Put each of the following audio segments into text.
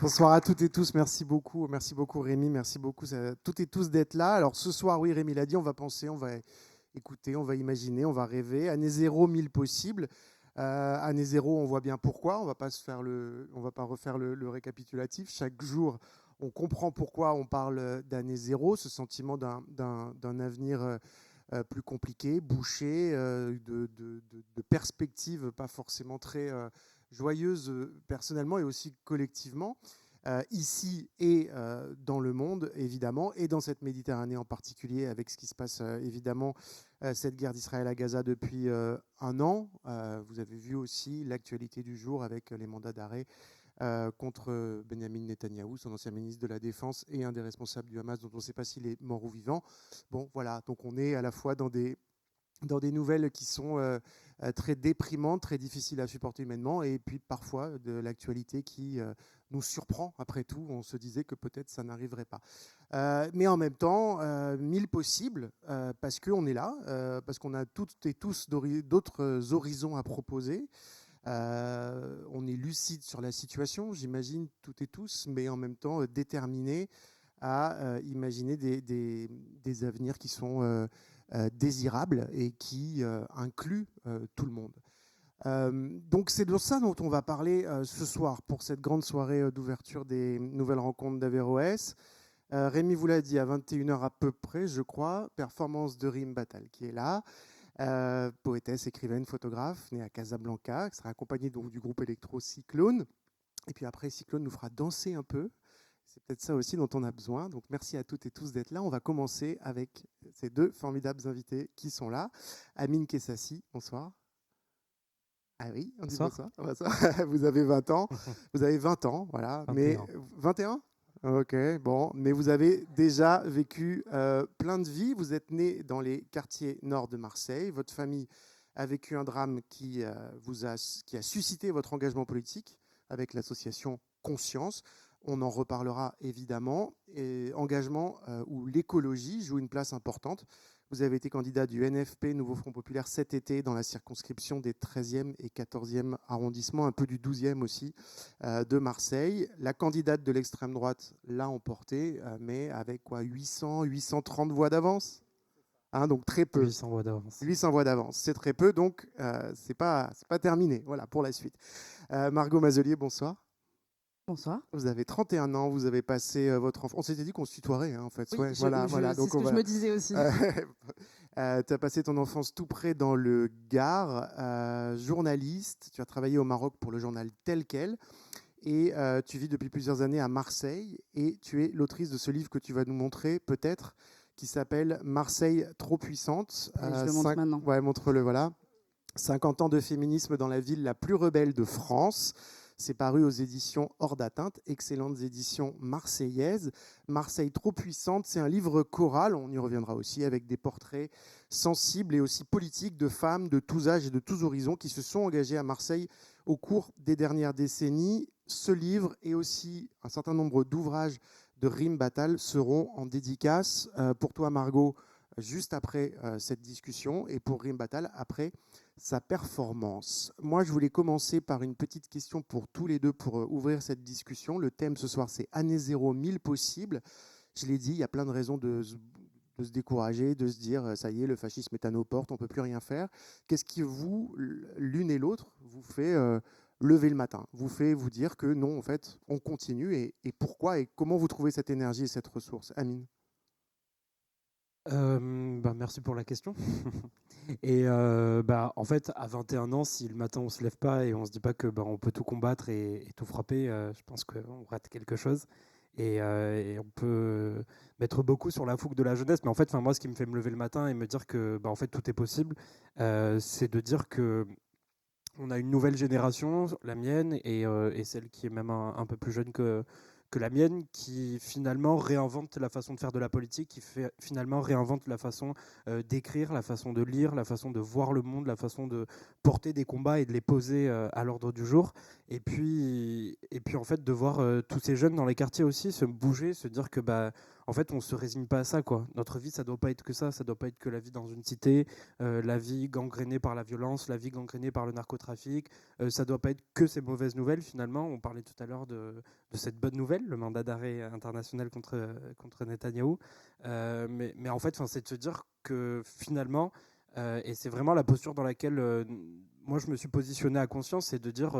Bonsoir à toutes et tous, merci beaucoup Rémi, merci beaucoup à toutes et tous d'être là. Alors ce soir, oui, Rémi l'a dit, on va penser, on va écouter, on va imaginer, on va rêver. Année zéro, 1000 possibles. Année zéro, on voit bien pourquoi, on va pas refaire le récapitulatif. Chaque jour, on comprend pourquoi on parle d'année zéro, ce sentiment d'un avenir plus compliqué, bouché, de perspectives pas forcément très joyeuses personnellement et aussi collectivement, ici et dans le monde, évidemment, et dans cette Méditerranée en particulier, avec ce qui se passe, évidemment, cette guerre d'Israël à Gaza depuis un an. Vous avez vu aussi l'actualité du jour avec les mandats d'arrêt contre Benjamin Netanyahou, son ancien ministre de la Défense et un des responsables du Hamas, dont on ne sait pas s'il est mort ou vivant. Bon, voilà, donc on est à la fois dans des nouvelles qui sont très déprimantes, très difficiles à supporter humainement, et puis parfois de l'actualité qui nous surprend. Après tout, on se disait que peut-être ça n'arriverait pas. Mais en même temps, 1000 possibles, parce qu'on est là, parce qu'on a toutes et tous d'autres horizons à proposer. On est lucide sur la situation, j'imagine, toutes et tous, mais en même temps déterminés à imaginer des avenirs qui sont désirables et qui incluent tout le monde. Donc c'est de ça dont on va parler ce soir pour cette grande soirée d'ouverture des nouvelles rencontres d'Averroès. Rémi vous l'a dit, à 21h à peu près, je crois, performance de Rim Batal qui est là. Poétesse, écrivaine, photographe, née à Casablanca, qui sera accompagnée donc du groupe électro Cyclone. Et puis après, Cyclone nous fera danser un peu. C'est peut-être ça aussi dont on a besoin. Donc merci à toutes et tous d'être là. On va commencer avec ces deux formidables invités qui sont là. Amine Kessassi, bonsoir. Ah oui, on dit bonsoir. Bonsoir. Vous avez 20 ans. Vous avez 20 ans, voilà. 21. Mais 21 ? Ok, bon. Mais vous avez déjà vécu plein de vies. Vous êtes né dans les quartiers nord de Marseille. Votre famille a vécu un drame qui a suscité votre engagement politique avec l'association Conscience. On en reparlera évidemment. Et engagement où l'écologie joue une place importante. Vous avez été candidat du NFP, Nouveau Front Populaire, cet été dans la circonscription des 13e et 14e arrondissements, un peu du 12e aussi, de Marseille. La candidate de l'extrême droite l'a emporté, mais avec quoi, 830 voix d'avance, hein, donc très peu. 800 voix d'avance. 800 voix d'avance, c'est très peu, donc c'est pas terminé. Voilà, pour la suite. Margot Mazelier, bonsoir. Bonsoir. Vous avez 31 ans, vous avez passé votre enfance. On s'était dit qu'on se tutoierait, hein, en fait. Oui, Ouais, voilà. c'est Donc, ce que je me disais aussi. tu as passé ton enfance tout près dans le Gard, journaliste. Tu as travaillé au Maroc pour le journal Tel Quel. Et tu vis depuis plusieurs années à Marseille. Et tu es l'autrice de ce livre que tu vas nous montrer, peut-être, qui s'appelle Marseille trop puissante. Je le montre maintenant. Ouais, montre-le, voilà. 50 ans de féminisme dans la ville la plus rebelle de France. C'est paru aux éditions Hors d'atteinte, excellentes éditions marseillaises. Marseille trop puissante, c'est un livre choral, on y reviendra aussi, avec des portraits sensibles et aussi politiques de femmes de tous âges et de tous horizons qui se sont engagées à Marseille au cours des dernières décennies. Ce livre et aussi un certain nombre d'ouvrages de Rim Batal seront en dédicace pour toi, Margot, juste après cette discussion, et pour Rim Batal après sa performance. Moi, je voulais commencer par une petite question pour tous les deux pour ouvrir cette discussion. Le thème ce soir, c'est année zéro, 1000 possibles. Je l'ai dit, il y a plein de raisons de se décourager, de se dire ça y est, le fascisme est à nos portes, on ne peut plus rien faire. Qu'est-ce qui vous, l'une et l'autre, vous fait lever le matin, vous fait vous dire que non, en fait, on continue, et pourquoi et comment vous trouvez cette énergie et cette ressource, Amine? Merci pour la question. Et en fait, à 21 ans, si le matin on se lève pas et on se dit pas que on peut tout combattre et tout frapper, je pense qu'on rate quelque chose. Et on peut mettre beaucoup sur la fougue de la jeunesse, mais en fait, moi, ce qui me fait me lever le matin et me dire que en fait tout est possible, c'est de dire que on a une nouvelle génération, la mienne et celle qui est même un peu plus jeune que la mienne, qui finalement réinvente la façon de faire de la politique, qui finalement réinvente la façon d'écrire, la façon de lire, la façon de voir le monde, la façon de porter des combats et de les poser à l'ordre du jour. Et puis en fait, de voir tous ces jeunes dans les quartiers aussi se bouger, se dire que en fait, on se résigne pas à ça, quoi. Notre vie, ça doit pas être que ça doit pas être que la vie dans une cité, la vie gangrénée par la violence, la vie gangrénée par le narcotrafic. Ça doit pas être que ces mauvaises nouvelles, finalement. On parlait tout à l'heure de cette bonne nouvelle, le mandat d'arrêt international contre Netanyahou. Mais en fait, c'est de se dire que finalement, et c'est vraiment la posture dans laquelle moi je me suis positionné à conscience, c'est de dire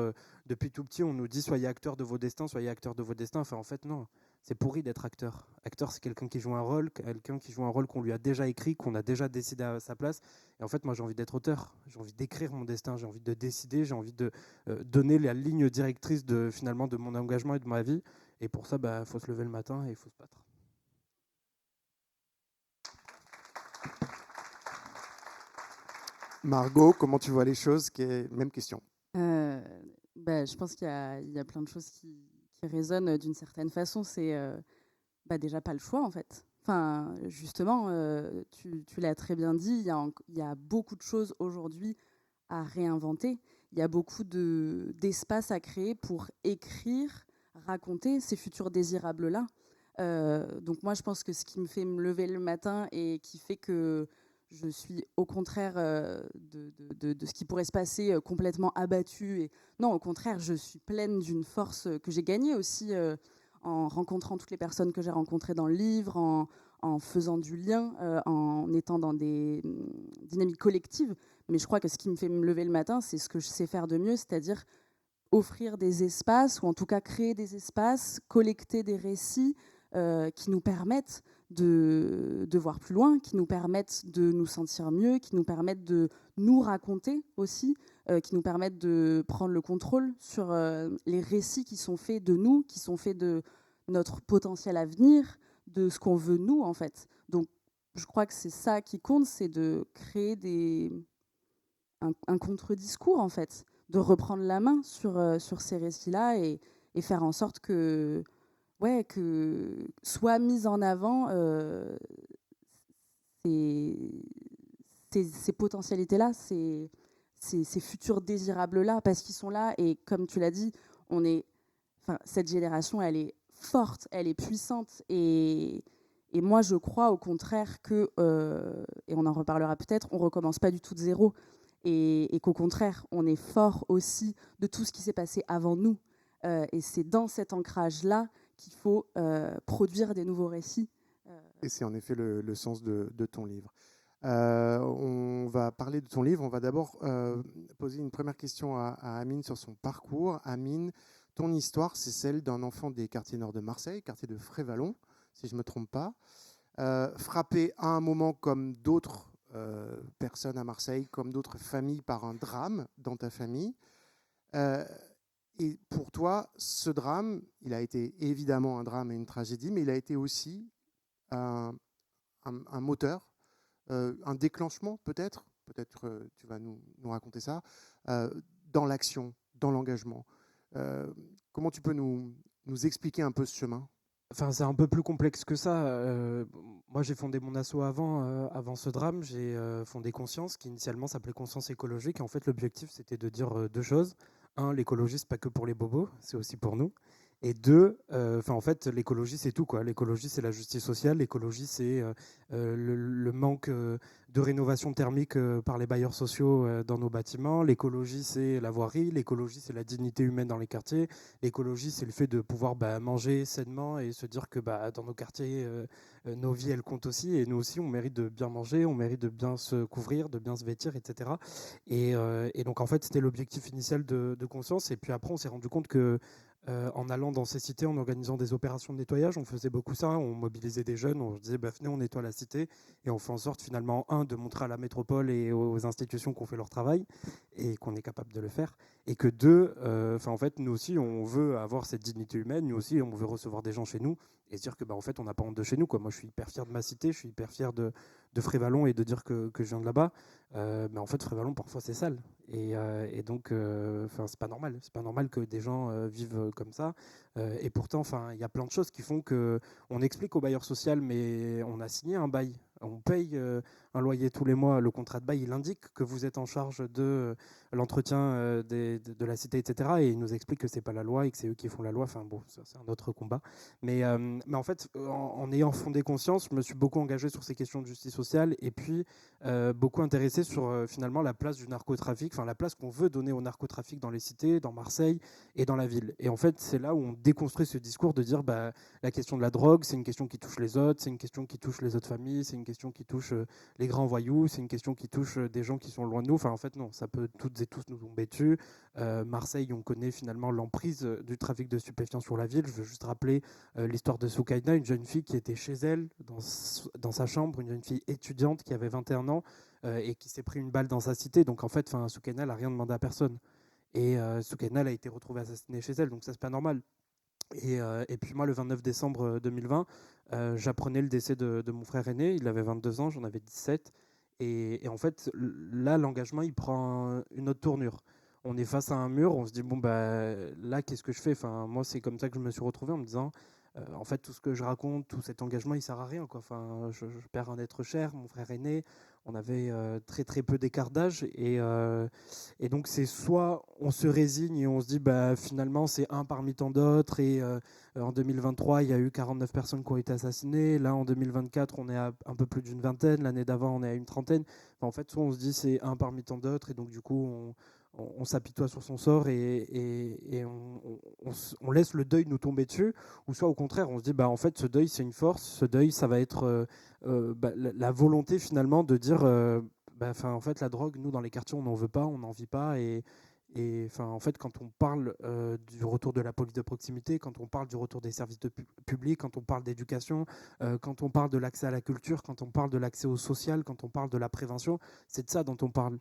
depuis tout petit on nous dit soyez acteurs de vos destins, soyez acteurs de vos destins. Enfin en fait non, c'est pourri d'être acteur. Acteur c'est quelqu'un qui joue un rôle, qu'on lui a déjà écrit, qu'on a déjà décidé à sa place. Et en fait moi j'ai envie d'être auteur, j'ai envie d'écrire mon destin, j'ai envie de décider, j'ai envie de donner la ligne directrice finalement de mon engagement et de ma vie. Et pour ça faut se lever le matin et il faut se battre. Margot, comment tu vois les choses? Même question. Je pense qu'il y a plein de choses qui résonnent d'une certaine façon. C'est déjà pas le choix, en fait. Enfin, justement, tu l'as très bien dit, il y a beaucoup de choses aujourd'hui à réinventer. Il y a beaucoup d'espace à créer pour écrire, raconter ces futurs désirables-là. Donc moi, je pense que ce qui me fait me lever le matin et qui fait que je suis au contraire de ce qui pourrait se passer complètement abattue. Et non, au contraire, je suis pleine d'une force que j'ai gagnée aussi en rencontrant toutes les personnes que j'ai rencontrées dans le livre, en faisant du lien, en étant dans des dynamiques collectives. Mais je crois que ce qui me fait me lever le matin, c'est ce que je sais faire de mieux, c'est-à-dire offrir des espaces, ou en tout cas créer des espaces, collecter des récits qui nous permettent de voir plus loin, qui nous permettent de nous sentir mieux, qui nous permettent de nous raconter aussi, qui nous permettent de prendre le contrôle sur les récits qui sont faits de nous, qui sont faits de notre potentiel avenir, de ce qu'on veut nous, en fait. Donc, je crois que c'est ça qui compte, c'est de créer un contre-discours, en fait, de reprendre la main sur ces récits-là et faire en sorte que soit mise en avant ces potentialités-là, ces futurs désirables-là, parce qu'ils sont là. Et comme tu l'as dit, cette génération, elle est forte, elle est puissante. Et moi, je crois au contraire que, et on en reparlera peut-être, on ne recommence pas du tout de zéro. Et qu'au contraire, on est fort aussi de tout ce qui s'est passé avant nous. Et c'est dans cet ancrage-là qu'il faut produire des nouveaux récits. Et c'est en effet le sens de ton livre. On va parler de ton livre. On va d'abord poser une première question à Amine sur son parcours. Amine, ton histoire, c'est celle d'un enfant des quartiers nord de Marseille, quartier de Frévalon, si je ne me trompe pas, frappé à un moment comme d'autres personnes à Marseille, comme d'autres familles, par un drame dans ta famille. Et pour toi, ce drame, il a été évidemment un drame et une tragédie, mais il a été aussi un moteur, un déclenchement peut-être tu vas nous raconter ça, dans l'action, dans l'engagement. Comment tu peux nous expliquer un peu ce chemin? Enfin, c'est un peu plus complexe que ça. Moi, j'ai fondé mon asso avant ce drame. J'ai fondé Conscience, qui initialement s'appelait Conscience écologique. Et en fait, l'objectif, c'était de dire deux choses. Un, l'écologie, c'est pas que pour les bobos, c'est aussi pour nous. Et deux, en fait, l'écologie, c'est tout, quoi. L'écologie, c'est la justice sociale. L'écologie, c'est le manque de rénovation thermique par les bailleurs sociaux dans nos bâtiments. L'écologie, c'est la voirie. L'écologie, c'est la dignité humaine dans les quartiers. L'écologie, c'est le fait de pouvoir manger sainement et se dire que dans nos quartiers, nos vies, elles comptent aussi. Et nous aussi, on mérite de bien manger, on mérite de bien se couvrir, de bien se vêtir, etc. Et donc, en fait, c'était l'objectif initial de Conscience. Et puis après, on s'est rendu compte que en allant dans ces cités, en organisant des opérations de nettoyage, on faisait beaucoup ça, on mobilisait des jeunes, on disait venez, on nettoie la cité, et on fait en sorte finalement, de montrer à la métropole et aux institutions qu'on fait leur travail, et qu'on est capable de le faire, et que deux, en fait, nous aussi, on veut avoir cette dignité humaine, nous aussi, on veut recevoir des gens chez nous, et se dire que en fait, on n'a pas honte de chez nous, quoi. Moi, je suis hyper fier de ma cité, je suis hyper fier de Frévalon, et de dire que je viens de là-bas, mais en fait, Frévalon, parfois, c'est sale, et donc, c'est pas normal. C'est pas normal que des gens vivent comme ça. Et pourtant, il y a plein de choses qui font que on explique au bailleur social, mais on a signé un bail on paye un loyer tous les mois, le contrat de bail, il indique que vous êtes en charge de l'entretien de la cité, etc. Et il nous explique que c'est pas la loi et que c'est eux qui font la loi. Enfin bon, ça, c'est un autre combat. Mais en fait, en ayant fondé conscience, je me suis beaucoup engagé sur ces questions de justice sociale et puis beaucoup intéressé sur finalement la place du narcotrafic, enfin la place qu'on veut donner au narcotrafic dans les cités, dans Marseille et dans la ville. Et en fait, c'est là où on déconstruit ce discours de dire la question de la drogue, c'est une question qui touche les autres, c'est une question qui touche les autres familles, c'est une question qui touche les grands voyous, c'est une question qui touche des gens qui sont loin de nous. Enfin, en fait, non, ça peut toutes et tous nous tomber dessus. Marseille, on connaît finalement l'emprise du trafic de stupéfiants sur la ville. Je veux juste rappeler l'histoire de Soukaina, une jeune fille qui était chez elle, dans sa chambre, une jeune fille étudiante qui avait 21 ans et qui s'est pris une balle dans sa cité. Donc, en fait, Soukaina n'a rien demandé à personne. Et Soukaina a été retrouvée assassinée chez elle, donc ça, c'est pas normal. Et puis moi, le 29 décembre 2020, j'apprenais le décès de mon frère aîné. Il avait 22 ans, j'en avais 17. Et en fait, là, l'engagement, il prend une autre tournure. On est face à un mur, on se dit, bon, là, qu'est-ce que je fais? Enfin, moi, c'est comme ça que je me suis retrouvé en me disant, en fait, tout ce que je raconte, tout cet engagement, il sert à rien, quoi. Enfin, je perds un être cher, mon frère aîné. On avait très, très peu d'écart d'âge. Et donc, c'est soit on se résigne et on se dit, finalement, c'est un parmi tant d'autres. Et en 2023, il y a eu 49 personnes qui ont été assassinées. Là, en 2024, on est à un peu plus d'une vingtaine. L'année d'avant, on est à une trentaine. Enfin, en fait, soit on se dit, c'est un parmi tant d'autres. Et donc, du coup, on s'apitoie sur son sort et on laisse le deuil nous tomber dessus. Ou soit, au contraire, on se dit, en fait, ce deuil, c'est une force. Ce deuil, ça va être la volonté, finalement, de dire... en fait, la drogue, nous, dans les quartiers, on n'en veut pas, on n'en vit pas. En fait, quand on parle du retour de la police de proximité, quand on parle du retour des services publics, quand on parle d'éducation, quand on parle de l'accès à la culture, quand on parle de l'accès au social, quand on parle de la prévention, c'est de ça dont on parle.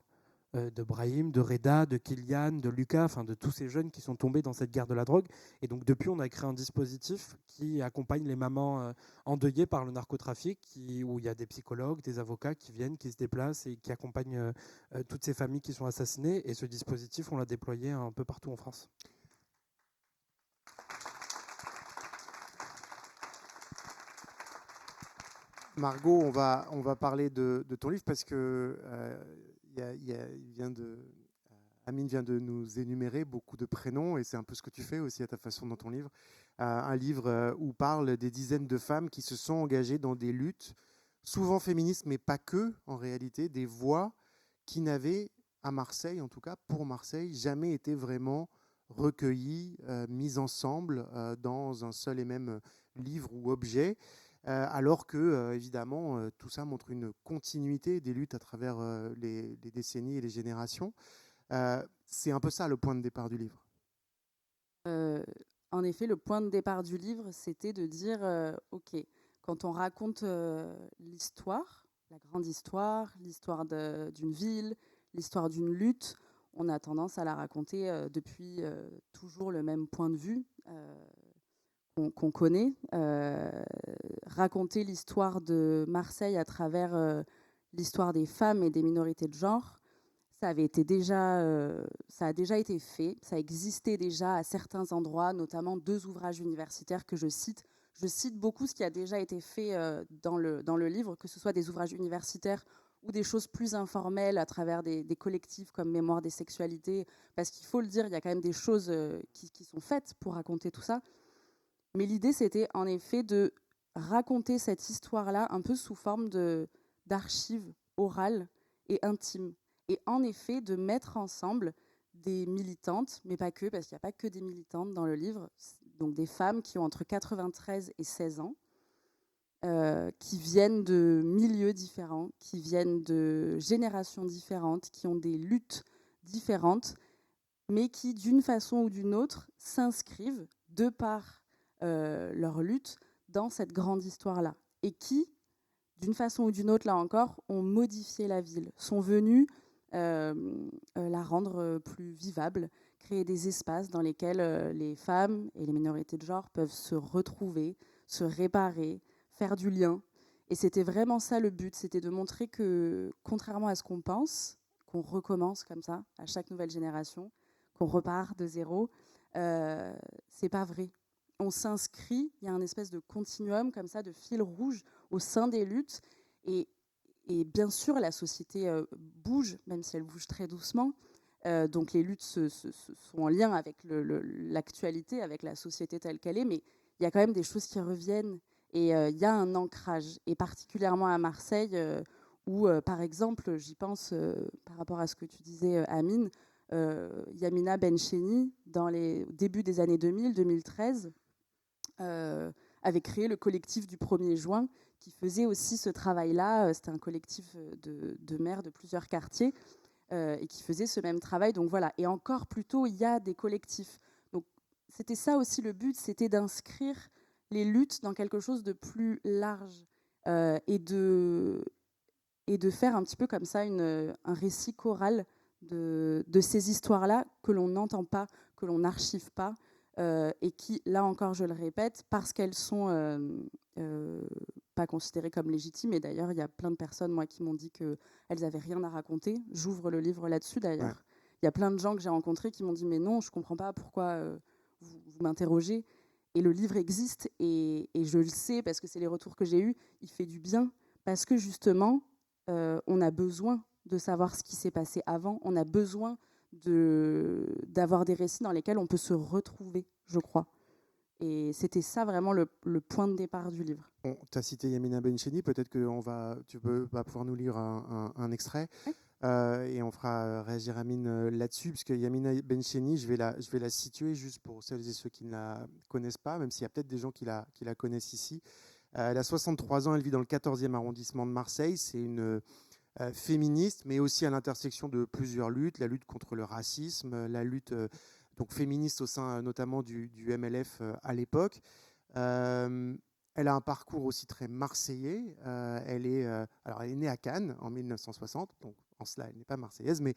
De Brahim, de Reda, de Kylian, de Lucas, enfin de tous ces jeunes qui sont tombés dans cette guerre de la drogue. Et donc depuis, on a créé un dispositif qui accompagne les mamans endeuillées par le narcotrafic, où il y a des psychologues, des avocats qui viennent, qui se déplacent et qui accompagnent toutes ces familles qui sont assassinées. Et ce dispositif, on l'a déployé un peu partout en France. Margot, on va parler de ton livre parce que Amine vient de nous énumérer beaucoup de prénoms et c'est un peu ce que tu fais aussi à ta façon dans ton livre. Un livre où parle des dizaines de femmes qui se sont engagées dans des luttes, souvent féministes, mais pas que, en réalité, des voix qui n'avaient, à Marseille en tout cas, pour Marseille, jamais été vraiment recueillies, mises ensemble dans un seul et même livre ou objet. Alors que, évidemment, tout ça montre une continuité des luttes à travers les décennies et les générations. C'est un peu ça le point de départ du livre. En effet, le point de départ du livre, c'était de dire, OK, quand on raconte l'histoire, la grande histoire, l'histoire d'une ville, l'histoire d'une lutte, on a tendance à la raconter depuis toujours le même point de vue qu'on connaît. Raconter l'histoire de Marseille à travers l'histoire des femmes et des minorités de genre, ça a déjà été fait, ça existait déjà à certains endroits, notamment 2 ouvrages universitaires que je cite. Je cite beaucoup ce qui a déjà été fait dans le livre, que ce soit des ouvrages universitaires ou des choses plus informelles à travers des collectifs comme Mémoire des sexualités, parce qu'il faut le dire, il y a quand même des choses qui sont faites pour raconter tout ça. Mais l'idée, c'était en effet de raconter cette histoire-là un peu sous forme d'archives orales et intimes. Et en effet, de mettre ensemble des militantes, mais pas que, parce qu'il n'y a pas que des militantes dans le livre, donc des femmes qui ont entre 93 et 16 ans, qui viennent de milieux différents, qui viennent de générations différentes, qui ont des luttes différentes, mais qui, d'une façon ou d'une autre, s'inscrivent de par leur lutte dans cette grande histoire-là. Et qui, d'une façon ou d'une autre, là encore, ont modifié la ville, sont venus la rendre plus vivable, créer des espaces dans lesquels les femmes et les minorités de genre peuvent se retrouver, se réparer, faire du lien. Et c'était vraiment ça le but, c'était de montrer que, contrairement à ce qu'on pense, qu'on recommence comme ça à chaque nouvelle génération, qu'on repart de zéro, c'est pas vrai. On s'inscrit, il y a un espèce de continuum comme ça, de fil rouge au sein des luttes. Et, et bien sûr, la société bouge, même si elle bouge très doucement. Donc les luttes sont en lien avec l'actualité, avec la société telle qu'elle est, mais il y a quand même des choses qui reviennent et il y a un ancrage. Et particulièrement à Marseille, où, par exemple, j'y pense par rapport à ce que tu disais, Amine, Yamina Bencheni, au début des années 2000-2013, avait créé le collectif du 1er juin, qui faisait aussi ce travail-là. C'était un collectif de maires de plusieurs quartiers et qui faisait ce même travail. Donc voilà. Et encore plus tôt, il y a des collectifs. Donc c'était ça aussi le but, c'était d'inscrire les luttes dans quelque chose de plus large et de faire un petit peu comme ça un récit choral de ces histoires-là que l'on n'entend pas, que l'on n'archive pas, et qui, là encore, je le répète, parce qu'elles sont pas considérées comme légitimes, et d'ailleurs, il y a plein de personnes, moi, qui m'ont dit qu'elles n'avaient rien à raconter. J'ouvre le livre là-dessus, d'ailleurs. Ouais. Il y a plein de gens que j'ai rencontrés qui m'ont dit « Mais non, je ne comprends pas pourquoi vous m'interrogez ». Et le livre existe, et je le sais, parce que c'est les retours que j'ai eus, il fait du bien, parce que justement, on a besoin de savoir ce qui s'est passé avant, on a besoin d'avoir des récits dans lesquels on peut se retrouver, je crois. Et c'était ça vraiment le point de départ du livre. Tu as cité Yamina Bencheni, peut-être que tu vas pouvoir nous lire un extrait. Ouais. Et on fera réagir Amine là-dessus, puisque Yamina Bencheni, je vais la situer juste pour celles et ceux qui ne la connaissent pas, même s'il y a peut-être des gens qui la connaissent ici. Elle a 63 ans, elle vit dans le 14e arrondissement de Marseille. C'est une féministe, mais aussi à l'intersection de plusieurs luttes, la lutte contre le racisme, la lutte donc féministe au sein notamment du MLF à l'époque. Elle a un parcours aussi très marseillais. Elle est née à Cannes en 1960, donc en cela, elle n'est pas marseillaise, mais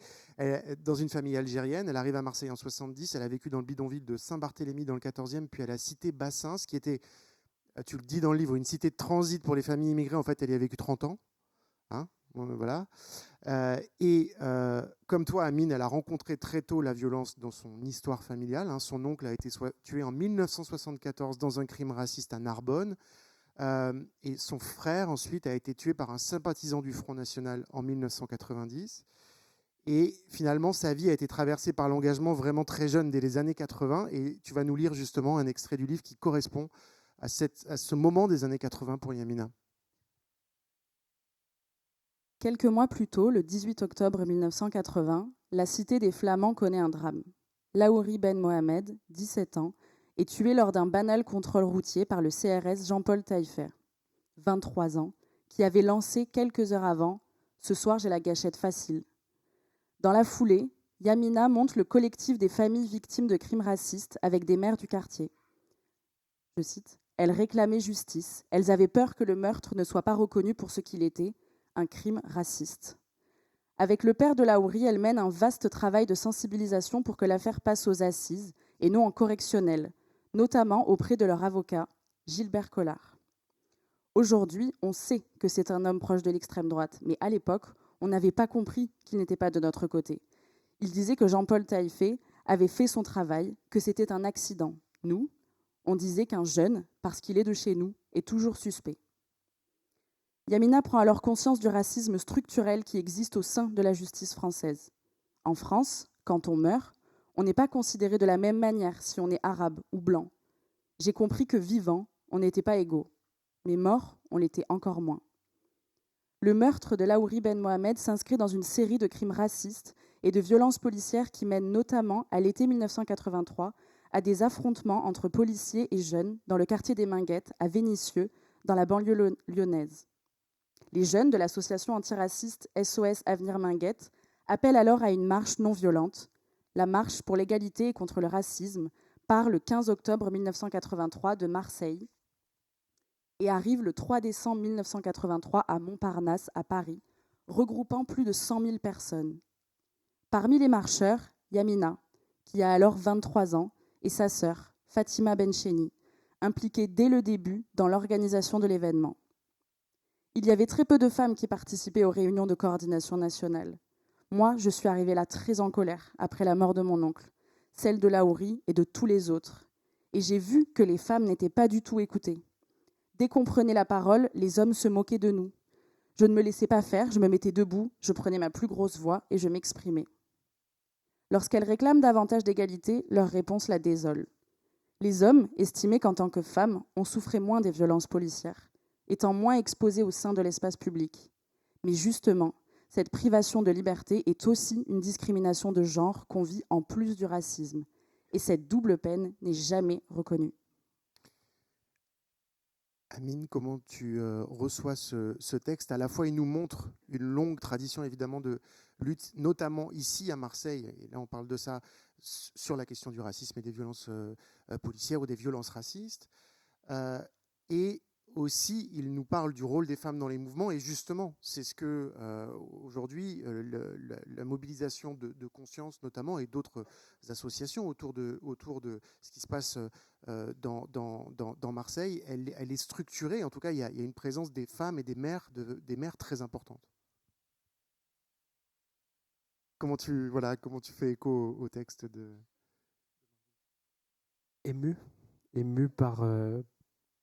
dans une famille algérienne. Elle arrive à Marseille en 70. Elle a vécu dans le bidonville de Saint-Barthélemy dans le 14e, puis à la cité Bassins, qui était, tu le dis dans le livre, une cité de transit pour les familles immigrées. En fait, elle y a vécu 30 ans. Hein, voilà. Comme toi, Amine, elle a rencontré très tôt la violence dans son histoire familiale. Hein. Son oncle a été tué en 1974 dans un crime raciste à Narbonne. Et son frère, ensuite, a été tué par un sympathisant du Front National en 1990. Et finalement, sa vie a été traversée par l'engagement vraiment très jeune, dès les années 80. Et tu vas nous lire justement un extrait du livre qui correspond à ce moment des années 80 pour Yamina. Quelques mois plus tôt, le 18 octobre 1980, la cité des Flamands connaît un drame. Laouri Ben Mohamed, 17 ans, est tué lors d'un banal contrôle routier par le CRS Jean-Paul Taillefer, 23 ans, qui avait lancé quelques heures avant « Ce soir, j'ai la gâchette facile ». Dans la foulée, Yamina monte le collectif des familles victimes de crimes racistes avec des maires du quartier. Je cite, « Elles réclamaient justice, elles avaient peur que le meurtre ne soit pas reconnu pour ce qu'il était, un crime raciste. » Avec le père de Laouri, elle mène un vaste travail de sensibilisation pour que l'affaire passe aux assises et non en correctionnel, notamment auprès de leur avocat, Gilbert Collard. Aujourd'hui, on sait que c'est un homme proche de l'extrême droite, mais à l'époque, on n'avait pas compris qu'il n'était pas de notre côté. Il disait que Jean-Paul Taillefer avait fait son travail, que c'était un accident. Nous, on disait qu'un jeune, parce qu'il est de chez nous, est toujours suspect. Yamina prend alors conscience du racisme structurel qui existe au sein de la justice française. En France, quand on meurt, on n'est pas considéré de la même manière si on est arabe ou blanc. J'ai compris que vivant, on n'était pas égaux, mais mort, on l'était encore moins. Le meurtre de Laouri Ben Mohamed s'inscrit dans une série de crimes racistes et de violences policières qui mènent notamment, à l'été 1983, à des affrontements entre policiers et jeunes dans le quartier des Minguettes, à Vénissieux, dans la banlieue lyonnaise. Les jeunes de l'association antiraciste SOS Avenir Minguettes appellent alors à une marche non violente, la marche pour l'égalité et contre le racisme, part le 15 octobre 1983 de Marseille et arrive le 3 décembre 1983 à Montparnasse, à Paris, regroupant plus de 100 000 personnes. Parmi les marcheurs, Yamina, qui a alors 23 ans, et sa sœur, Fatima Bencheni, impliquée dès le début dans l'organisation de l'événement. Il y avait très peu de femmes qui participaient aux réunions de coordination nationale. Moi, je suis arrivée là très en colère après la mort de mon oncle, celle de Laouri et de tous les autres. Et j'ai vu que les femmes n'étaient pas du tout écoutées. Dès qu'on prenait la parole, les hommes se moquaient de nous. Je ne me laissais pas faire, je me mettais debout, je prenais ma plus grosse voix et je m'exprimais. Lorsqu'elles réclament davantage d'égalité, leur réponse la désole. Les hommes estimaient qu'en tant que femmes, on souffrait moins des violences policières, étant moins exposés au sein de l'espace public. Mais justement, cette privation de liberté est aussi une discrimination de genre qu'on vit en plus du racisme. Et cette double peine n'est jamais reconnue. Amine, comment tu reçois ce texte? À la fois, il nous montre une longue tradition, évidemment, de lutte, notamment ici à Marseille, et là on parle de ça, sur la question du racisme et des violences policières ou des violences racistes. Et aussi, il nous parle du rôle des femmes dans les mouvements, et justement, c'est ce que, aujourd'hui, la mobilisation de conscience, notamment, et d'autres associations autour de ce qui se passe dans Marseille, elle est structurée. En tout cas, il y a une présence des femmes et des mères très importante. Comment tu fais écho au texte de... Ému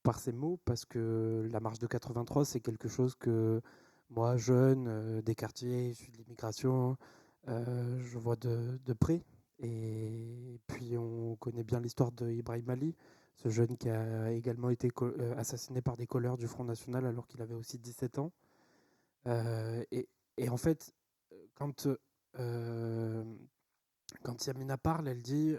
par ces mots, parce que la marche de 83, c'est quelque chose que moi, jeune, des quartiers issus de l'immigration, je vois de près. Et puis on connaît bien l'histoire de Ibrahim Ali, ce jeune qui a également été assassiné par des colleurs du Front National alors qu'il avait aussi 17 ans. Et en fait, quand, quand Yamina parle, elle dit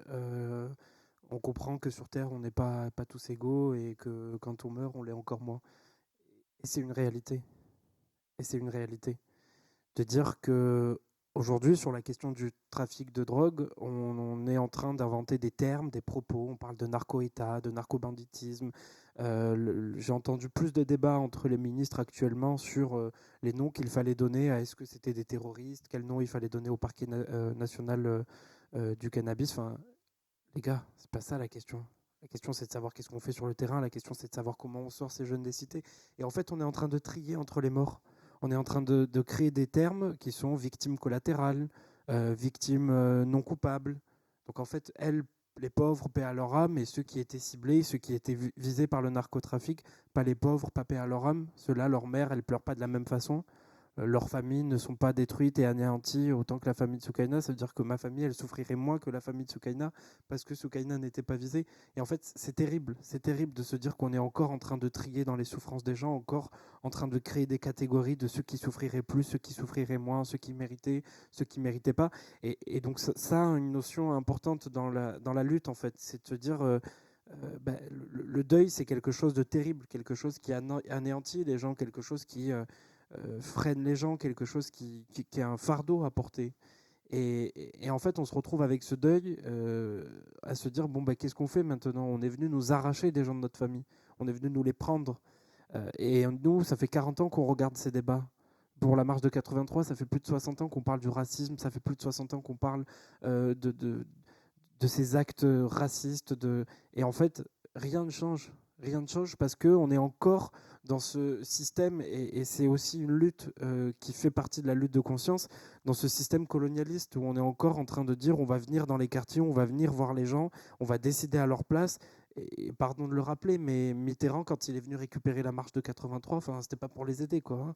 on comprend que sur Terre, on n'est pas tous égaux et que quand on meurt, on l'est encore moins. Et c'est une réalité. Et c'est une réalité. De dire que aujourd'hui, sur la question du trafic de drogue, on est en train d'inventer des termes, des propos. On parle de narco-État, de narco-banditisme. J'ai entendu plus de débats entre les ministres actuellement sur les noms qu'il fallait donner à est-ce que c'était des terroristes, quel nom il fallait donner au parquet national du cannabis. Enfin, les gars, c'est pas ça la question. La question, c'est de savoir qu'est-ce qu'on fait sur le terrain. La question, c'est de savoir comment on sort ces jeunes des cités. Et en fait, on est en train de trier entre les morts. On est en train de créer des termes qui sont victimes collatérales, victimes non coupables. Donc en fait, elles, les pauvres, paient à leur âme, et ceux qui étaient ciblés, ceux qui étaient visés par le narcotrafic, pas les pauvres, pas paient à leur âme. Ceux-là, leur mère, elle pleure pas de la même façon. Leurs familles ne sont pas détruites et anéanties autant que la famille de Soukaina. Ça veut dire que ma famille, elle souffrirait moins que la famille de Soukaina parce que Soukaina n'était pas visée. Et en fait, c'est terrible de se dire qu'on est encore en train de trier dans les souffrances des gens, encore en train de créer des catégories de ceux qui souffriraient plus, ceux qui souffriraient moins, ceux qui méritaient, ceux qui méritaient pas. Et donc ça a une notion importante dans la lutte, en fait. C'est de se dire... le deuil, c'est quelque chose de terrible, quelque chose qui anéantit les gens, quelque chose qui freine les gens, quelque chose qui est un fardeau à porter. Et en fait, on se retrouve avec ce deuil à se dire, bon, qu'est-ce qu'on fait maintenant? On est venu nous arracher des gens de notre famille, on est venu nous les prendre. Et nous, ça fait 40 ans qu'on regarde ces débats. Pour la marche de 83, ça fait plus de 60 ans qu'on parle du racisme, ça fait plus de 60 ans qu'on parle de ces actes racistes. Et en fait, rien ne change. Rien ne change parce qu'on est encore dans ce système, et c'est aussi une lutte qui fait partie de la lutte de conscience, dans ce système colonialiste où on est encore en train de dire on va venir dans les quartiers, on va venir voir les gens, on va décider à leur place. Et pardon de le rappeler, mais Mitterrand, quand il est venu récupérer la marche de 83, c'était pas pour les aider, quoi.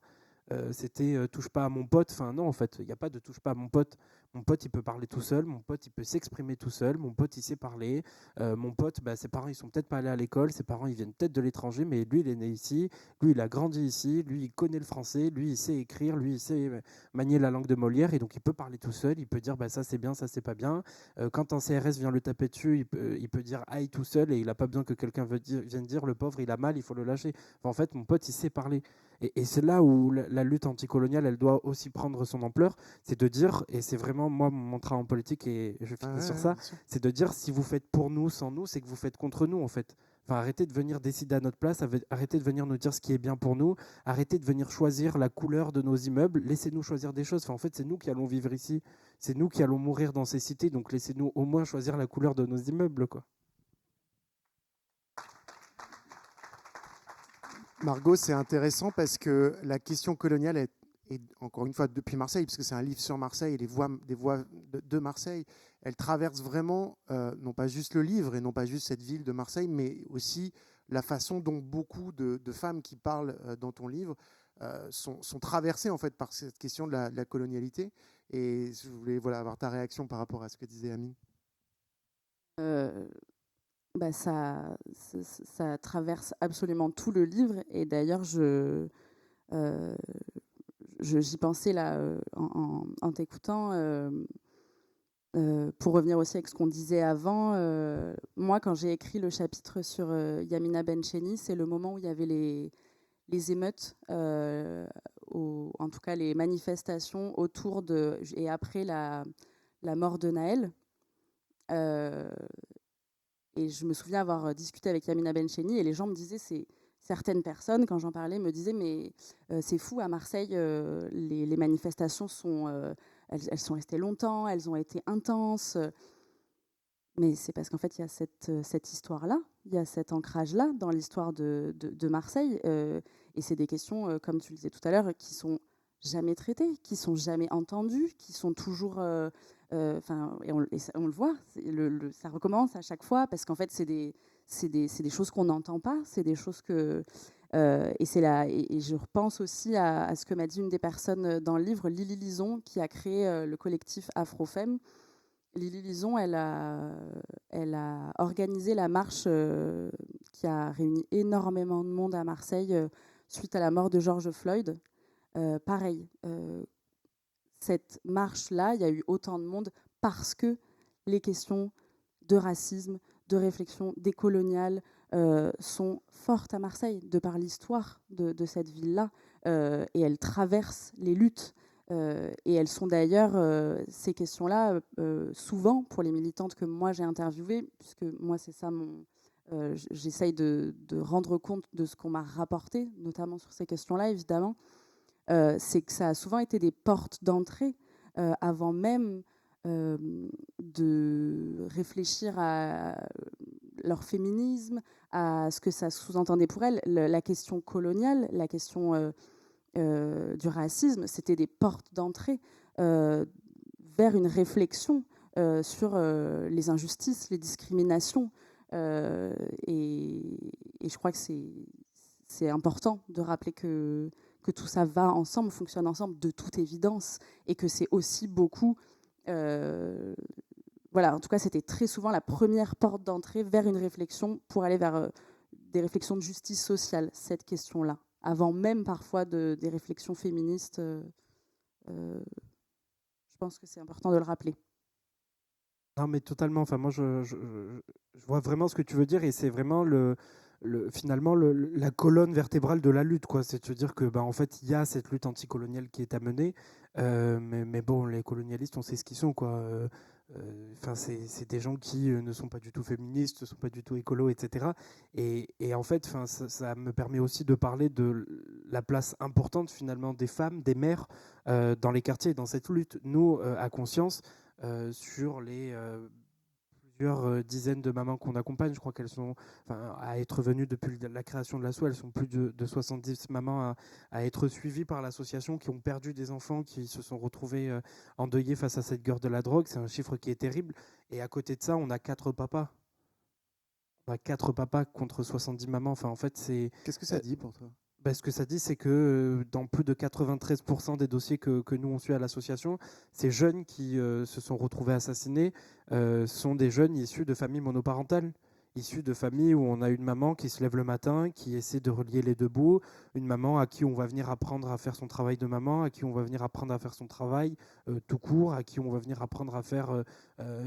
C'était touche pas à mon pote. Enfin non, en fait, il n'y a pas de touche pas à mon pote. Mon pote, il peut parler tout seul. Mon pote, il peut s'exprimer tout seul. Mon pote, il sait parler. Mon pote, ses parents, ils sont peut-être pas allés à l'école. Ses parents, ils viennent peut-être de l'étranger, mais lui, il est né ici. Lui, il a grandi ici. Lui, il connaît le français. Lui, il sait écrire. Lui, il sait manier la langue de Molière. Et donc, il peut parler tout seul. Il peut dire, ça, c'est bien, ça, c'est pas bien. Quand un CRS vient le taper dessus, il peut dire aïe tout seul, et il n'a pas besoin que quelqu'un vienne dire le pauvre, il a mal, il faut le lâcher. Enfin, en fait, mon pote, il sait parler. Et c'est là où la lutte anticoloniale, elle doit aussi prendre son ampleur. C'est de dire, et c'est vraiment moi mon travail en politique, et je finis sur ça, c'est de dire si vous faites pour nous, sans nous, c'est que vous faites contre nous, en fait. Enfin, arrêtez de venir décider à notre place, arrêtez de venir nous dire ce qui est bien pour nous, arrêtez de venir choisir la couleur de nos immeubles, laissez-nous choisir des choses. Enfin, en fait, c'est nous qui allons vivre ici, c'est nous qui allons mourir dans ces cités, donc laissez-nous au moins choisir la couleur de nos immeubles, quoi. Margot, c'est intéressant parce que la question coloniale est encore une fois depuis Marseille, puisque c'est un livre sur Marseille et des voix de Marseille, elle traverse vraiment non pas juste le livre et non pas juste cette ville de Marseille, mais aussi la façon dont beaucoup de femmes qui parlent dans ton livre sont traversées en fait par cette question de la colonialité. Et je voulais avoir ta réaction par rapport à ce que disait Amine. Bah ça traverse absolument tout le livre. Et d'ailleurs, j'y pensais là en t'écoutant. Pour revenir aussi avec ce qu'on disait avant, moi, quand j'ai écrit le chapitre sur Yamina Bencheni, c'est le moment où il y avait les émeutes, en tout cas les manifestations autour de et après la mort de Naël. Et je me souviens avoir discuté avec Yamina Bencheni et les gens me disaient, certaines personnes, quand j'en parlais, me disaient mais c'est fou, à Marseille, les manifestations elles sont restées longtemps, elles ont été intenses. Mais c'est parce qu'en fait, il y a cette histoire-là, il y a cet ancrage-là dans l'histoire de Marseille. Et c'est des questions, comme tu le disais tout à l'heure, qui sont jamais traitées, qui sont jamais entendues, qui sont toujours... et on le voit, ça recommence à chaque fois, parce qu'en fait, c'est des choses qu'on n'entend pas, c'est des choses que... et je repense aussi à ce que m'a dit une des personnes dans le livre, Lily Lison, qui a créé le collectif Afrofemme. Lily Lison, elle a organisé la marche qui a réuni énormément de monde à Marseille suite à la mort de George Floyd. Pareil, cette marche-là, il y a eu autant de monde parce que les questions de racisme, de réflexion décoloniale sont fortes à Marseille, de par l'histoire de cette ville-là. Et elles traversent les luttes. Et elles sont d'ailleurs, ces questions-là, souvent, pour les militantes que moi j'ai interviewées, puisque moi c'est ça j'essaye de rendre compte de ce qu'on m'a rapporté, notamment sur ces questions-là, évidemment, c'est que ça a souvent été des portes d'entrée avant même de réfléchir à leur féminisme, à ce que ça sous-entendait pour elles. La question coloniale, la question du racisme, c'était des portes d'entrée vers une réflexion sur les injustices, les discriminations. Et je crois que c'est important de rappeler que tout ça va ensemble, fonctionne ensemble, de toute évidence, et que c'est aussi beaucoup... voilà, en tout cas, c'était très souvent la première porte d'entrée vers une réflexion pour aller vers des réflexions de justice sociale, cette question-là, avant même parfois des réflexions féministes. Je pense que c'est important de le rappeler. Non, mais totalement. Enfin, moi, je vois vraiment ce que tu veux dire, et c'est vraiment finalement la colonne vertébrale de la lutte, quoi. C'est de dire que, en fait, il y a cette lutte anticoloniale qui est à mener, mais bon, les colonialistes, on sait ce qu'ils sont, quoi. Enfin, c'est des gens qui ne sont pas du tout féministes, ne sont pas du tout écolos, etc. Et en fait, ça me permet aussi de parler de la place importante, finalement, des femmes, des mères dans les quartiers, dans cette lutte. Nous, à Conscience, sur les plusieurs dizaines de mamans qu'on accompagne, je crois qu'elles sont, à être venues depuis la création de l'asso, elles sont plus de 70 mamans à être suivies par l'association, qui ont perdu des enfants, qui se sont retrouvés endeuillés face à cette guerre de la drogue. C'est un chiffre qui est terrible. Et à côté de ça, on a 4 papas. On a 4 papas contre 70 mamans. Enfin, en fait, c'est... Qu'est-ce que ça dit pour toi ? Ce que ça dit, c'est que dans plus de 93% des dossiers que nous on suit à l'association, ces jeunes qui se sont retrouvés assassinés sont des jeunes issus de familles monoparentales, issus de familles où on a une maman qui se lève le matin, qui essaie de relier les deux bouts, une maman à qui on va venir apprendre à faire son travail de maman, à qui on va venir apprendre à faire son travail tout court, à qui on va venir apprendre à faire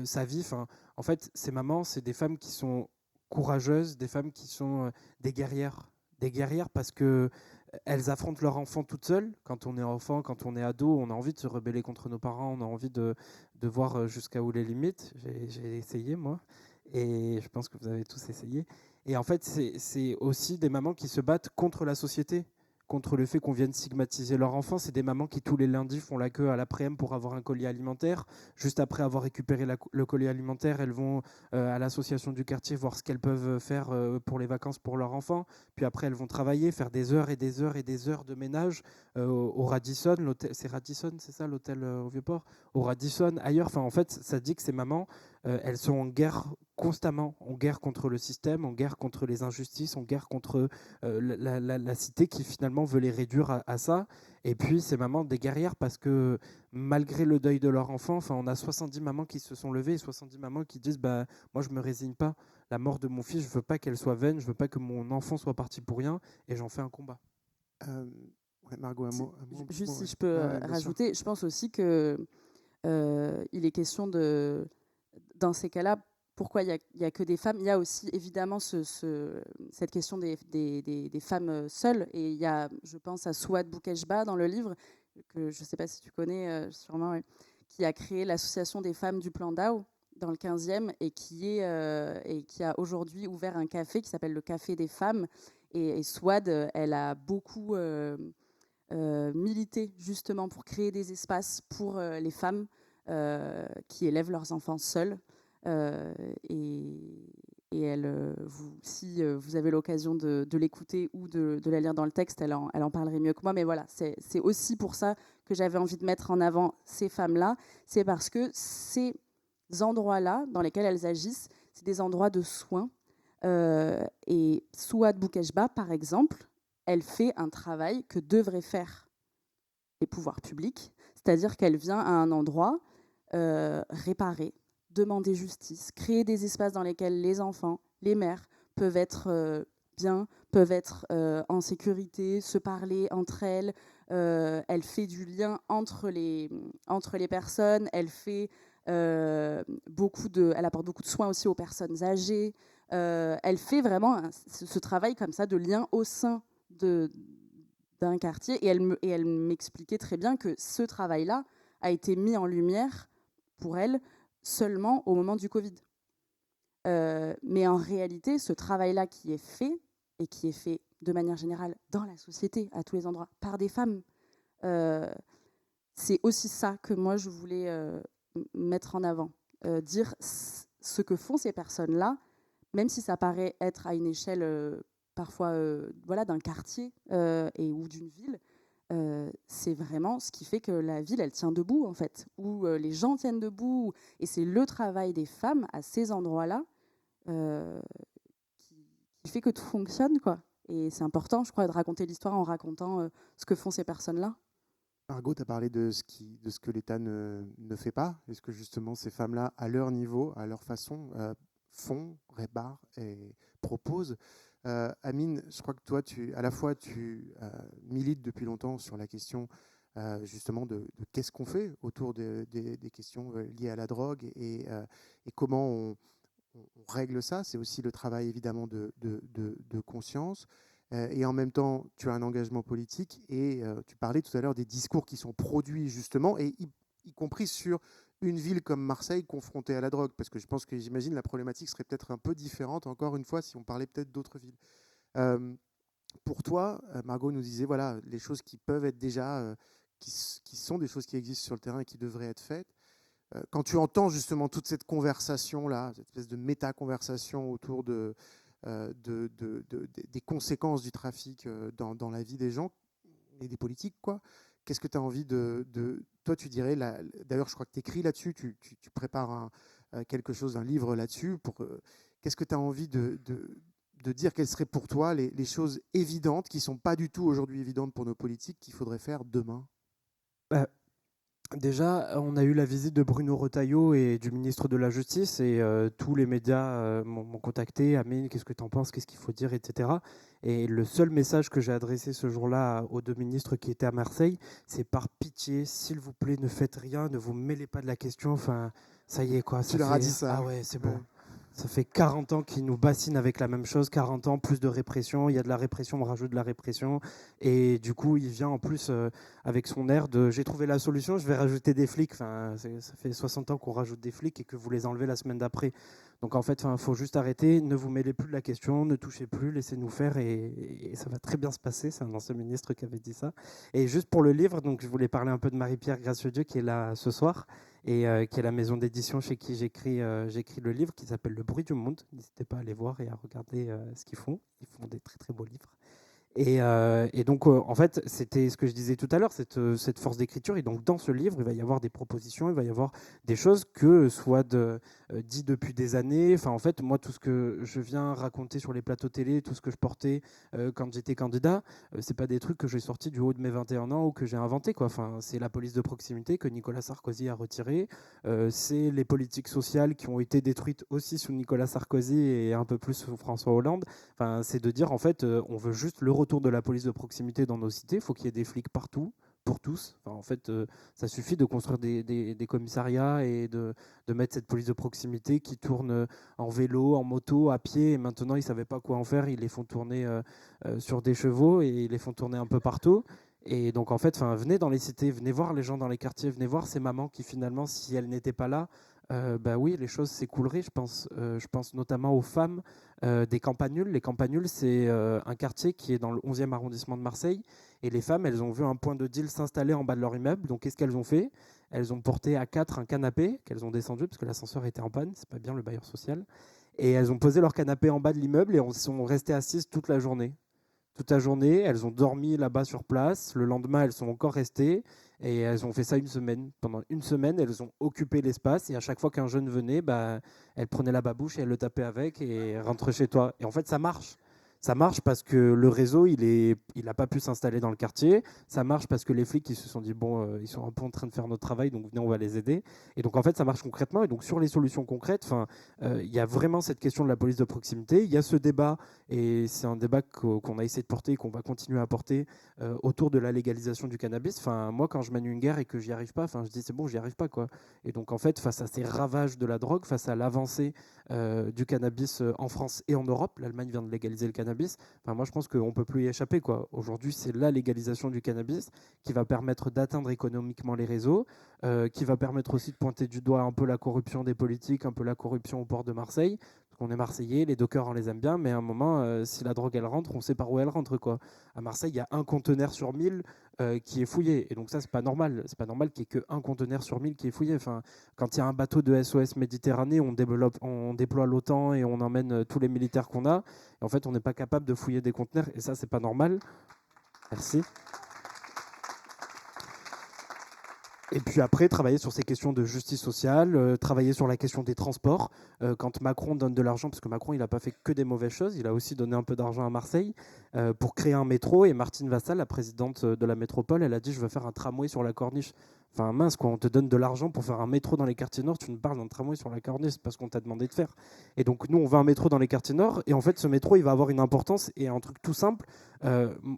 sa vie. Enfin, en fait, ces mamans, c'est des femmes qui sont courageuses, des femmes qui sont des guerrières. Des guerrières parce qu'elles affrontent leur enfant toutes seules. Quand on est enfant, quand on est ado, on a envie de se rebeller contre nos parents, on a envie de voir jusqu'à où les limites. J'ai essayé, moi, et je pense que vous avez tous essayé. Et en fait, c'est aussi des mamans qui se battent contre la société, contre le fait qu'on vienne stigmatiser leur enfant. C'est des mamans qui, tous les lundis, font la queue à l'après-midi pour avoir un colis alimentaire. Juste après avoir récupéré le colis alimentaire, elles vont à l'association du quartier voir ce qu'elles peuvent faire pour les vacances pour leur enfant. Puis après, elles vont travailler, faire des heures et des heures et des heures de ménage au Radisson. C'est Radisson, c'est ça, l'hôtel au Vieux-Port ? Au Radisson, ailleurs. Enfin, en fait, ça dit que ces mamans, elles sont en guerre constamment en guerre contre le système, en guerre contre les injustices, en guerre contre la cité qui finalement veut les réduire à ça. Et puis ces mamans des guerrières parce que malgré le deuil de leur enfant, on a 70 mamans qui se sont levées et 70 mamans qui disent moi je me résigne pas. La mort de mon fils, je veux pas qu'elle soit vaine, je veux pas que mon enfant soit parti pour rien et j'en fais un combat. Ouais, Margot, un mot, Juste si ouais. je peux rajouter, je pense aussi que il est question dans ces cas-là, pourquoi il y a que des femmes. Il y a aussi évidemment cette question des femmes seules. Et il y a, je pense à Souad Boukeshba dans le livre, que je ne sais pas si tu connais sûrement, ouais, qui a créé l'association des femmes du Plan Dao dans le 15e et qui a aujourd'hui ouvert un café qui s'appelle le Café des femmes. Et Souad, elle a beaucoup milité justement pour créer des espaces pour les femmes qui élèvent leurs enfants seuls. Et elle, si vous avez l'occasion de l'écouter ou de la lire dans le texte, elle en parlerait mieux que moi. Mais voilà, c'est aussi pour ça que j'avais envie de mettre en avant ces femmes-là. C'est parce que ces endroits-là dans lesquels elles agissent, c'est des endroits de soins. Et Souad Boukeshba, par exemple, elle fait un travail que devraient faire les pouvoirs publics, c'est-à-dire qu'elle vient à un endroit réparer, demander justice, créer des espaces dans lesquels les enfants, les mères peuvent être bien, peuvent être en sécurité, se parler entre elles. Elle fait du lien entre les personnes. Elle fait elle apporte beaucoup de soins aussi aux personnes âgées. Elle fait vraiment ce travail comme ça de lien au sein d'un quartier. Et elle m'expliquait très bien que ce travail-là a été mis en lumière pour elle seulement au moment du Covid. Mais en réalité, ce travail-là qui est fait, et qui est fait de manière générale dans la société, à tous les endroits, par des femmes, c'est aussi ça que moi je voulais mettre en avant. Dire ce que font ces personnes-là, même si ça paraît être à une échelle parfois d'un quartier ou d'une ville, c'est vraiment ce qui fait que la ville, elle tient debout, en fait, où les gens tiennent debout. Et c'est le travail des femmes à ces endroits-là qui fait que tout fonctionne, quoi. Et c'est important, je crois, de raconter l'histoire en racontant ce que font ces personnes-là. Margot, tu as parlé de ce que l'État ne fait pas. Est-ce que justement ces femmes-là, à leur niveau, à leur façon, font, réparent et proposent Amine, je crois que toi, à la fois, tu milites depuis longtemps sur la question justement de qu'est-ce qu'on fait autour des questions liées à la drogue et comment on règle ça. C'est aussi le travail évidemment de conscience. Et en même temps, tu as un engagement politique et tu parlais tout à l'heure des discours qui sont produits justement, et y compris sur une ville comme Marseille confrontée à la drogue, parce que je pense que j'imagine la problématique serait peut-être un peu différente, encore une fois, si on parlait peut-être d'autres villes. Pour toi, Margot nous disait, voilà, les choses qui peuvent être déjà, qui sont des choses qui existent sur le terrain et qui devraient être faites. Quand tu entends justement toute cette conversation-là, cette espèce de méta-conversation autour des conséquences du trafic dans la vie des gens et des politiques, quoi, qu'est-ce que tu as envie Toi, tu dirais, d'ailleurs, je crois que tu écris là-dessus, tu prépares quelque chose, un livre là-dessus. Qu'est-ce que tu as envie de dire quelles seraient pour toi les choses évidentes, qui ne sont pas du tout aujourd'hui évidentes pour nos politiques, qu'il faudrait faire demain? Déjà, on a eu la visite de Bruno Retailleau et du ministre de la Justice, et tous les médias m'ont contacté. Amine, qu'est-ce que tu en penses? Qu'est-ce qu'il faut dire, etc. Et le seul message que j'ai adressé ce jour-là aux deux ministres qui étaient à Marseille, c'est par pitié, s'il vous plaît, ne faites rien, ne vous mêlez pas de la question. Enfin, ça y est, quoi. Tu leur as dit ça? Ah ouais, c'est bon. Ouais. Ça fait 40 ans qu'ils nous bassinent avec la même chose, 40 ans, plus de répression, il y a de la répression, on rajoute de la répression. Et du coup, il vient en plus avec son air de « j'ai trouvé la solution, je vais rajouter des flics ». Enfin, ça fait 60 ans qu'on rajoute des flics et que vous les enlevez la semaine d'après. Donc en fait, il faut juste arrêter, ne vous mêlez plus de la question, ne touchez plus, laissez-nous faire et ça va très bien se passer. C'est un ancien ministre qui avait dit ça. Et juste pour le livre, donc, je voulais parler un peu de Marie-Pierre Gracieux-Dieu qui est là ce soir, et qui est la maison d'édition chez qui j'écris le livre qui s'appelle Le bruit du monde. N'hésitez pas à aller voir et à regarder ce qu'ils font. Ils font des très très beaux livres. Et donc, en fait, c'était ce que je disais tout à l'heure, cette force d'écriture. Et donc, dans ce livre, il va y avoir des propositions, il va y avoir des choses que soit dit depuis des années. Enfin, en fait, moi, tout ce que je viens raconter sur les plateaux télé, tout ce que je portais quand j'étais candidat, c'est pas des trucs que j'ai sortis du haut de mes 21 ans ou que j'ai inventé, quoi. Enfin, c'est la police de proximité que Nicolas Sarkozy a retirée. C'est les politiques sociales qui ont été détruites aussi sous Nicolas Sarkozy et un peu plus sous François Hollande. Enfin, c'est de dire, en fait, on veut juste le retour de la police de proximité dans nos cités. Il faut qu'il y ait des flics partout, pour tous. Enfin, en fait, ça suffit de construire des commissariats et de mettre cette police de proximité qui tourne en vélo, en moto, à pied. Et maintenant, ils ne savaient pas quoi en faire. Ils les font tourner sur des chevaux et ils les font tourner un peu partout. Et donc, en fait, venez dans les cités, venez voir les gens dans les quartiers, venez voir ces mamans qui, finalement, si elles n'étaient pas là, bah oui, les choses s'écouleraient. Je pense notamment aux femmes des Campagnuls. Les Campagnuls, c'est un quartier qui est dans le 11e arrondissement de Marseille. Et les femmes, elles ont vu un point de deal s'installer en bas de leur immeuble. Donc, qu'est-ce qu'elles ont fait? Elles ont porté à 4 un canapé qu'elles ont descendu parce que l'ascenseur était en panne. C'est pas bien le bailleur social. Et elles ont posé leur canapé en bas de l'immeuble et sont restées assises toute la journée. Toute la journée, elles ont dormi là-bas sur place. Le lendemain, elles sont encore restées et elles ont fait ça une semaine. Pendant une semaine, elles ont occupé l'espace et à chaque fois qu'un jeune venait, bah, elles prenaient la babouche et elles le tapaient avec et rentraient chez toi. Et en fait, ça marche. Ça marche parce que le réseau, il n'a pas pu s'installer dans le quartier. Ça marche parce que les flics, ils se sont dit, bon, ils sont un peu en train de faire notre travail, donc venez, on va les aider. Et donc, en fait, ça marche concrètement. Et donc, sur les solutions concrètes, il y a vraiment cette question de la police de proximité. Il y a ce débat, et c'est un débat qu'on a essayé de porter et qu'on va continuer à porter autour de la légalisation du cannabis. Enfin, moi, quand je mène une guerre et que j'y arrive pas, je dis, c'est bon, j'y arrive pas, quoi. Et donc, en fait, face à ces ravages de la drogue, face à l'avancée du cannabis en France et en Europe. L'Allemagne vient de légaliser le cannabis. Enfin, moi, je pense qu'on ne peut plus y échapper, quoi. Aujourd'hui, c'est la légalisation du cannabis qui va permettre d'atteindre économiquement les réseaux, qui va permettre aussi de pointer du doigt un peu la corruption des politiques, un peu la corruption au port de Marseille. Parce qu'on est Marseillais, les dockers, on les aime bien, mais à un moment, si la drogue, elle rentre, on sait par où elle rentre, quoi. À Marseille, il y a un conteneur sur 1000 qui est fouillé. Et donc ça, c'est pas normal. C'est pas normal qu'il n'y ait qu'un conteneur sur 1000 qui est fouillé. Enfin, quand il y a un bateau de SOS Méditerranée, on déploie l'OTAN et on emmène tous les militaires qu'on a. Et en fait, on n'est pas capable de fouiller des conteneurs. Et ça, c'est pas normal. Merci. Et puis après, travailler sur ces questions de justice sociale, travailler sur la question des transports. Quand Macron donne de l'argent, parce que Macron, il n'a pas fait que des mauvaises choses, il a aussi donné un peu d'argent à Marseille pour créer un métro. Et Martine Vassal, la présidente de la métropole, elle a dit, je veux faire un tramway sur la corniche. Enfin mince, quoi, on te donne de l'argent pour faire un métro dans les quartiers nord, tu nous parles d'un tramway sur la corniche, c'est parce qu'on t'a demandé de faire. Et donc nous, on veut un métro dans les quartiers nord, et en fait, ce métro, il va avoir une importance, et un truc tout simple.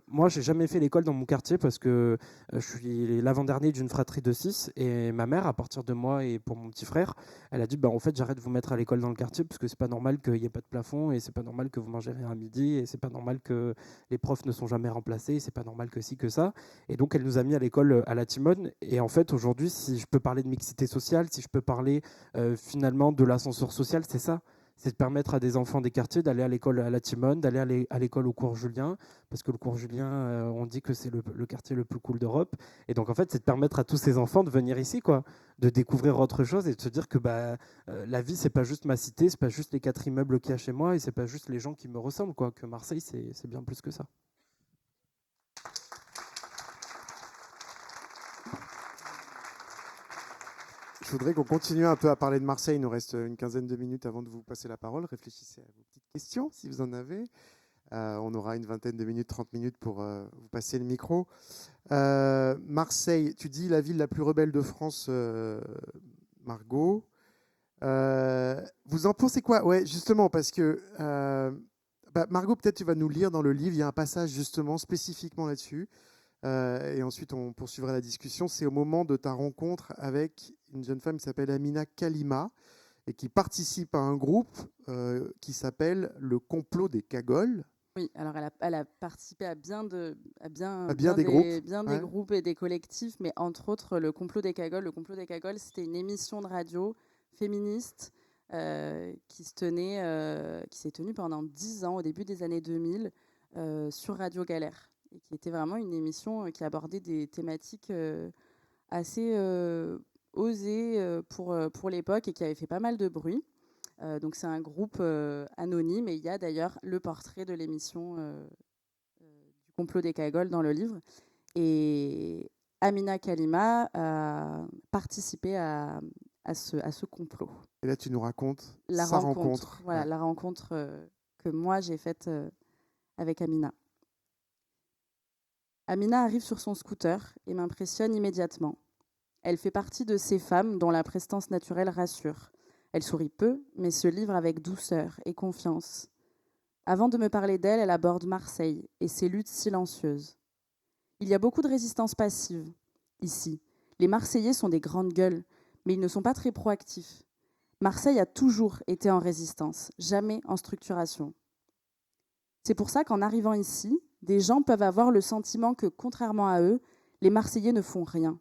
Moi, j'ai jamais fait l'école dans mon quartier, parce que je suis l'avant-dernier d'une fratrie de 6, et ma mère, à partir de moi et pour mon petit frère, elle a dit, en fait, j'arrête de vous mettre à l'école dans le quartier, parce que c'est pas normal qu'il n'y ait pas de plafond, et c'est pas normal que vous mangez rien à midi, et c'est pas normal que les profs ne sont jamais remplacés, et c'est pas normal que ci, que ça. Et donc, elle nous a mis à l'école à la Timone, et en fait, aujourd'hui, si je peux parler de mixité sociale, si je peux parler finalement de l'ascenseur social, c'est ça. C'est de permettre à des enfants des quartiers d'aller à l'école à la Timone, d'aller à l'école au cours Julien, parce que le cours Julien, on dit que c'est le quartier le plus cool d'Europe. Et donc, en fait, c'est de permettre à tous ces enfants de venir ici, quoi, de découvrir autre chose et de se dire que la vie, c'est pas juste ma cité, c'est pas juste les 4 immeubles qu'il y a chez moi et c'est pas juste les gens qui me ressemblent, quoi. Que Marseille, c'est bien plus que ça. Je voudrais qu'on continue un peu à parler de Marseille. Il nous reste une quinzaine de minutes avant de vous passer la parole. Réfléchissez à vos petites questions, si vous en avez. On aura une vingtaine de minutes, 30 minutes pour vous passer le micro. Marseille, tu dis la ville la plus rebelle de France, Margot. Vous en pensez quoi? Ouais, justement, parce que Margot, peut-être tu vas nous lire dans le livre, il y a un passage justement spécifiquement là-dessus. Et ensuite, on poursuivra la discussion. C'est au moment de ta rencontre avec une jeune femme qui s'appelle Amina Kalima et qui participe à un groupe qui s'appelle le complot des cagoles. Oui, alors elle a participé à bien des groupes et des collectifs, mais entre autres le complot des cagoles. Le complot des cagoles, c'était une émission de radio féministe qui s'est tenue pendant 10 ans, au début des années 2000, sur Radio Galère, et qui était vraiment une émission qui abordait des thématiques assez osées pour l'époque et qui avait fait pas mal de bruit. Donc c'est un groupe anonyme et il y a d'ailleurs le portrait de l'émission du complot des cagoles dans le livre. Et Amina Kalima a participé à ce complot. Et là, tu nous racontes La sa rencontre. rencontre. Voilà, Ouais. la rencontre que moi j'ai faite avec Amina. Amina arrive sur son scooter et m'impressionne immédiatement. Elle fait partie de ces femmes dont la prestance naturelle rassure. Elle sourit peu, mais se livre avec douceur et confiance. Avant de me parler d'elle, elle aborde Marseille et ses luttes silencieuses. Il y a beaucoup de résistance passive ici. Les Marseillais sont des grandes gueules, mais ils ne sont pas très proactifs. Marseille a toujours été en résistance, jamais en structuration. C'est pour ça qu'en arrivant ici, des gens peuvent avoir le sentiment que, contrairement à eux, les Marseillais ne font rien.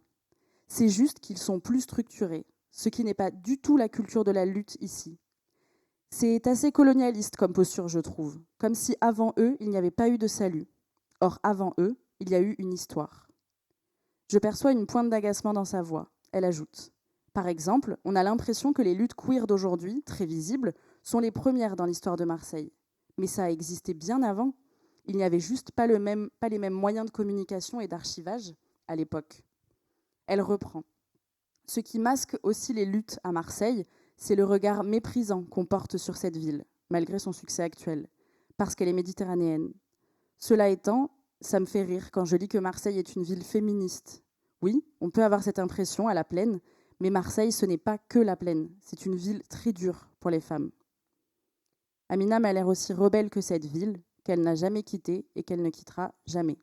C'est juste qu'ils sont plus structurés, ce qui n'est pas du tout la culture de la lutte ici. C'est assez colonialiste comme posture, je trouve, comme si avant eux, il n'y avait pas eu de salut. Or, avant eux, il y a eu une histoire. Je perçois une pointe d'agacement dans sa voix. Elle ajoute. Par exemple, on a l'impression que les luttes queer d'aujourd'hui, très visibles, sont les premières dans l'histoire de Marseille. Mais ça a existé bien avant. Il n'y avait juste pas les mêmes moyens de communication et d'archivage à l'époque. Elle reprend. Ce qui masque aussi les luttes à Marseille, c'est le regard méprisant qu'on porte sur cette ville, malgré son succès actuel, parce qu'elle est méditerranéenne. Cela étant, ça me fait rire quand je lis que Marseille est une ville féministe. Oui, on peut avoir cette impression à la Plaine, mais Marseille, ce n'est pas que la Plaine. C'est une ville très dure pour les femmes. Amina m'a l'air aussi rebelle que cette ville, qu'elle n'a jamais quittée et qu'elle ne quittera jamais.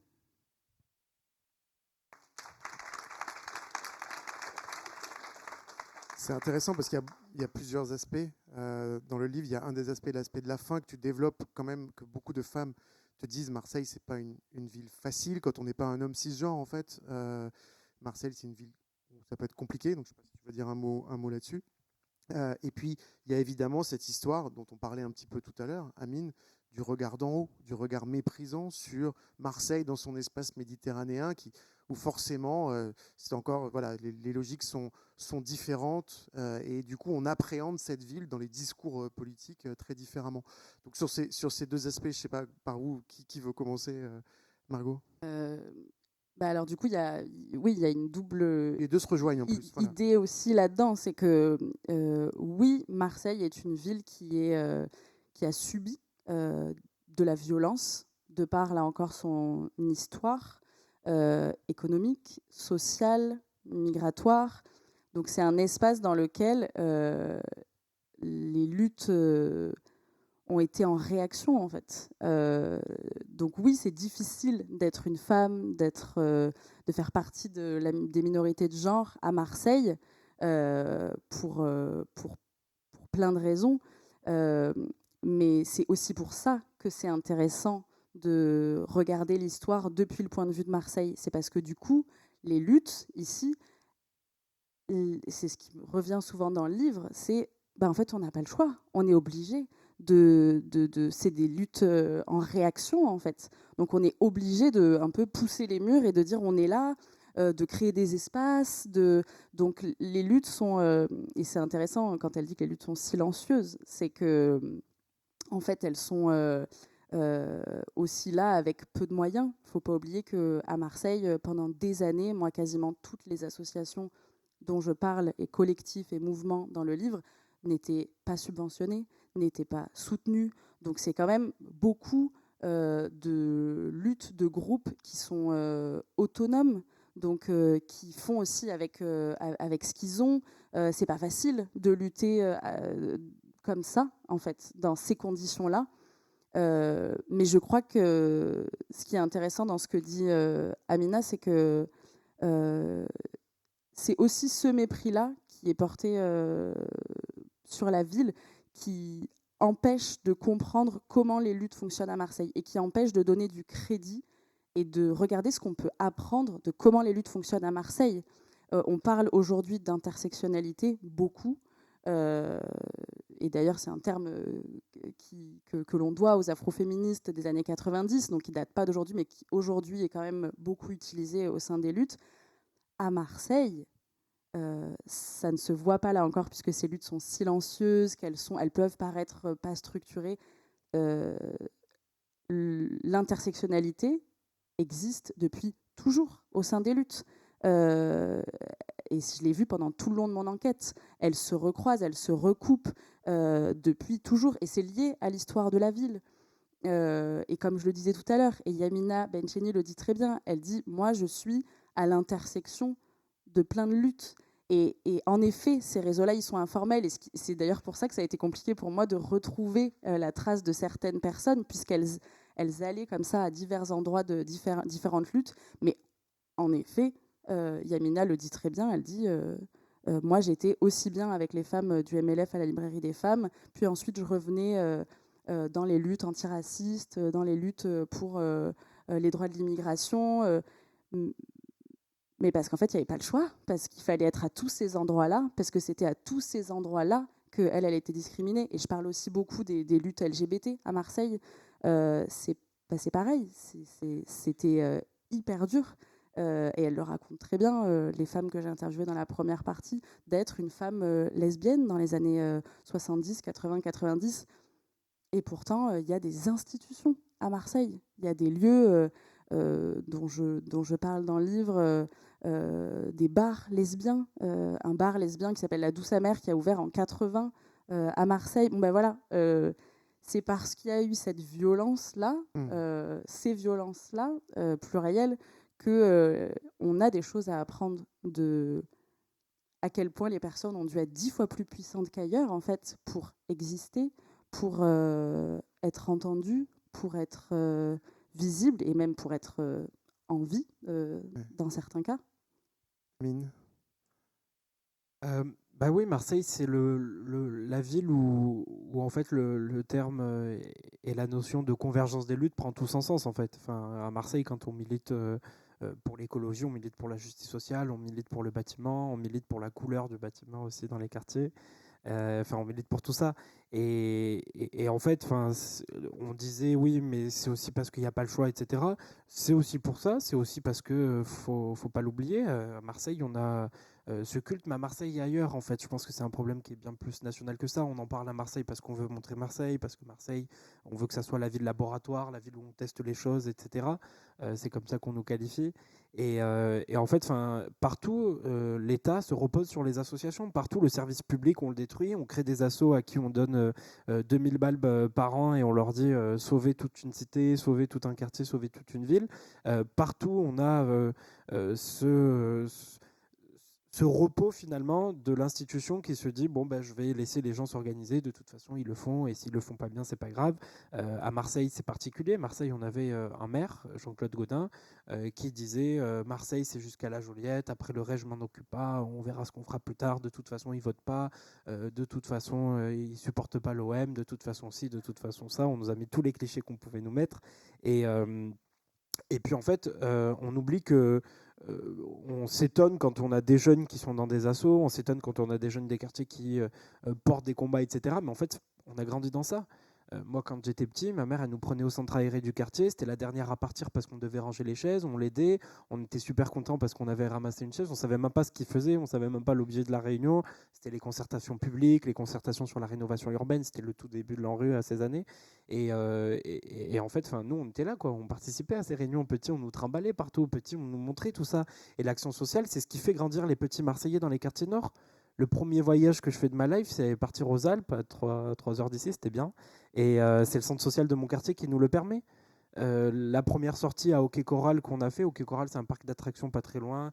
C'est intéressant parce qu'il y a plusieurs aspects. Dans le livre, il y a un des aspects, l'aspect de la fin, que tu développes quand même, que beaucoup de femmes te disent Marseille, c'est pas une ville facile quand on n'est pas un homme cisgenre, en fait. Marseille, c'est une ville où ça peut être compliqué, donc je ne sais pas si tu veux dire un mot là-dessus. Et puis, il y a évidemment cette histoire dont on parlait un petit peu tout à l'heure, Amine, du regard d'en haut, du regard méprisant sur Marseille dans son espace méditerranéen, où forcément, c'est encore, voilà, les logiques sont différentes, et du coup, on appréhende cette ville dans les discours politiques très différemment. Donc, sur ces deux aspects, je ne sais pas par où, qui veut commencer, Margot? Alors du coup, il y a une double Les deux se rejoignent en plus. Voilà. idée aussi là-dedans, c'est que oui, Marseille est une ville qui a subi de la violence, de par là encore son histoire économique, sociale, migratoire. Donc c'est un espace dans lequel les luttes ont été en réaction en fait. Donc oui, c'est difficile d'être une femme, de faire partie des minorités de genre à Marseille pour plein de raisons. Mais c'est aussi pour ça que c'est intéressant de regarder l'histoire depuis le point de vue de Marseille. C'est parce que du coup, les luttes ici, c'est ce qui revient souvent dans le livre, c'est en fait on n'a pas le choix, on est obligé c'est des luttes en réaction en fait. Donc on est obligé de un peu pousser les murs et de dire on est là, de créer des espaces. Donc les luttes sont et c'est intéressant quand elle dit que les luttes sont silencieuses, c'est que en fait elles sont aussi là avec peu de moyens. Il ne faut pas oublier qu'à Marseille, pendant des années, moi quasiment toutes les associations dont je parle, et collectifs et mouvements dans le livre, n'étaient pas subventionnés, n'étaient pas soutenus. Donc c'est quand même beaucoup de luttes de groupes qui sont autonomes, donc qui font aussi avec ce qu'ils ont. C'est pas facile de lutter comme ça, en fait, dans ces conditions-là. Mais je crois que ce qui est intéressant dans ce que dit Amina, c'est que c'est aussi ce mépris-là qui est porté sur la ville, qui empêche de comprendre comment les luttes fonctionnent à Marseille et qui empêche de donner du crédit et de regarder ce qu'on peut apprendre de comment les luttes fonctionnent à Marseille. On parle aujourd'hui d'intersectionnalité beaucoup, et d'ailleurs c'est un terme que l'on doit aux afroféministes des années 90, donc qui ne date pas d'aujourd'hui, mais qui aujourd'hui est quand même beaucoup utilisé au sein des luttes. À Marseille, ça ne se voit pas là encore, puisque ces luttes sont silencieuses, elles peuvent paraître pas structurées. L'intersectionnalité existe depuis toujours au sein des luttes. Et je l'ai vu pendant tout le long de mon enquête. Elles se recroisent, elles se recoupent depuis toujours. Et c'est lié à l'histoire de la ville. Et comme je le disais tout à l'heure, et Yamina Bencheni le dit très bien, elle dit « Moi, je suis à l'intersection de plein de luttes ». Et en effet, ces réseaux-là, ils sont informels. Et c'est d'ailleurs pour ça que ça a été compliqué pour moi de retrouver la trace de certaines personnes, puisqu'elles allaient comme ça à divers endroits de différentes luttes. Mais en effet, Yamina le dit très bien, elle dit moi j'étais aussi bien avec les femmes du MLF à la librairie des femmes, puis ensuite je revenais dans les luttes antiracistes, dans les luttes pour les droits de l'immigration, mais parce qu'en fait il n'y avait pas le choix, parce qu'il fallait être à tous ces endroits-là, parce que c'était à tous ces endroits-là qu'elle était discriminée. Et je parle aussi beaucoup des luttes LGBT à Marseille. C'est pareil, c'était hyper dur. Et elle le raconte très bien, les femmes que j'ai interviewées dans la première partie, d'être une femme lesbienne dans les années 70, 80, 90. Et pourtant, il y a des institutions à Marseille. Il y a des lieux dont je parle dans le livre, des bars lesbiens. Un bar lesbien qui s'appelle La Douce Amère, qui a ouvert en 80 à Marseille. Bon, ben voilà, c'est parce qu'il y a eu cette violence-là, ces violences-là, plurielles, qu'on a des choses à apprendre à quel point les personnes ont dû être 10 fois plus puissantes qu'ailleurs, en fait, pour exister, pour être entendues, pour être visibles et même pour être en vie, dans certains cas. Mine. Bah oui, Marseille, c'est la ville où en fait le terme et la notion de convergence des luttes prend tout son sens en fait. Enfin, à Marseille, quand on milite pour l'écologie, on milite pour la justice sociale, on milite pour le bâtiment, on milite pour la couleur du bâtiment aussi dans les quartiers. Enfin, on milite pour tout ça. Et en fait, on disait oui, mais c'est aussi parce qu'il n'y a pas le choix, etc. C'est aussi pour ça, c'est aussi parce que faut pas l'oublier. À Marseille, on a ce culte, mais à Marseille et ailleurs, en fait, je pense que c'est un problème qui est bien plus national que ça. On en parle à Marseille parce qu'on veut montrer Marseille, parce que Marseille, on veut que ça soit la ville laboratoire, la ville où on teste les choses, etc. C'est comme ça qu'on nous qualifie. Et en fait, partout, l'État se repose sur les associations. Partout, le service public, on le détruit. On crée des assos à qui on donne 2000 balles par an et on leur dit sauver toute une cité, sauver tout un quartier, sauver toute une ville. Partout, on a ce repos finalement de l'institution qui se dit bon je vais laisser les gens s'organiser, de toute façon ils le font et s'ils le font pas bien c'est pas grave. À Marseille c'est particulier. Marseille on avait un maire, Jean-Claude Gaudin, qui disait Marseille c'est jusqu'à la Joliette, après le reste je m'en occupe pas, on verra ce qu'on fera plus tard, de toute façon ils votent pas, de toute façon ils supportent pas l'OM, de toute façon ci, de toute façon ça. On nous a mis tous les clichés qu'on pouvait nous mettre et puis en fait on oublie que on s'étonne quand on a des jeunes qui sont dans des assos, on s'étonne quand on a des jeunes des quartiers qui portent des combats, etc. Mais en fait, on a grandi dans ça. Moi, quand j'étais petit, ma mère, elle nous prenait au centre aéré du quartier. C'était la dernière à partir parce qu'on devait ranger les chaises. On l'aidait. On était super contents parce qu'on avait ramassé une chaise. On savait même pas ce qu'ils faisaient. On savait même pas l'objet de la réunion. C'était les concertations publiques, les concertations sur la rénovation urbaine. C'était le tout début de l'ANRU à ces années. Et en fait, nous, on était là, quoi. On participait à ces réunions petits. On nous trimballait partout. Petits, on nous montrait tout ça. Et l'action sociale, c'est ce qui fait grandir les petits Marseillais dans les quartiers nord. Le premier voyage que je fais de ma life, c'est partir aux Alpes, à 3 heures d'ici, c'était bien. Et c'est le centre social de mon quartier qui nous le permet. La première sortie à Hockey Coral qu'on a fait, Hockey Coral c'est un parc d'attractions pas très loin,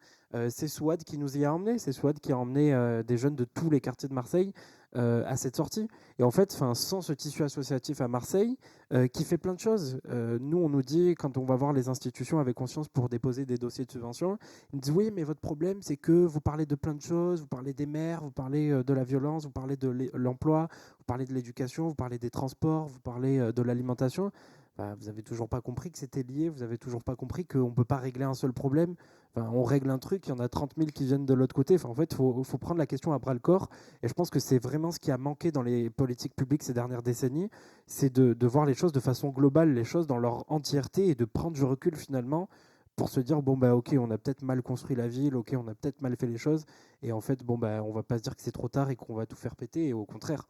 c'est Souad qui nous y a emmenés, c'est Souad qui a emmené des jeunes de tous les quartiers de Marseille à cette sortie. Et en fait, sans ce tissu associatif à Marseille, qui fait plein de choses, nous on nous dit, quand on va voir les institutions avec conscience pour déposer des dossiers de subvention, ils nous disent oui mais votre problème c'est que vous parlez de plein de choses, vous parlez des maires, vous parlez de la violence, vous parlez de l'emploi, vous parlez de l'éducation, vous parlez des transports, vous parlez de l'alimentation. Vous n'avez toujours pas compris que c'était lié, vous n'avez toujours pas compris qu'on ne peut pas régler un seul problème. On règle un truc, il y en a 30 000 qui viennent de l'autre côté. En fait, il faut prendre la question à bras le corps. Et je pense que c'est vraiment ce qui a manqué dans les politiques publiques ces dernières décennies, c'est de voir les choses de façon globale, les choses dans leur entièreté et de prendre du recul finalement pour se dire ok, on a peut-être mal construit la ville, ok, on a peut-être mal fait les choses. Et en fait, on va pas se dire que c'est trop tard et qu'on va tout faire péter. Et au contraire,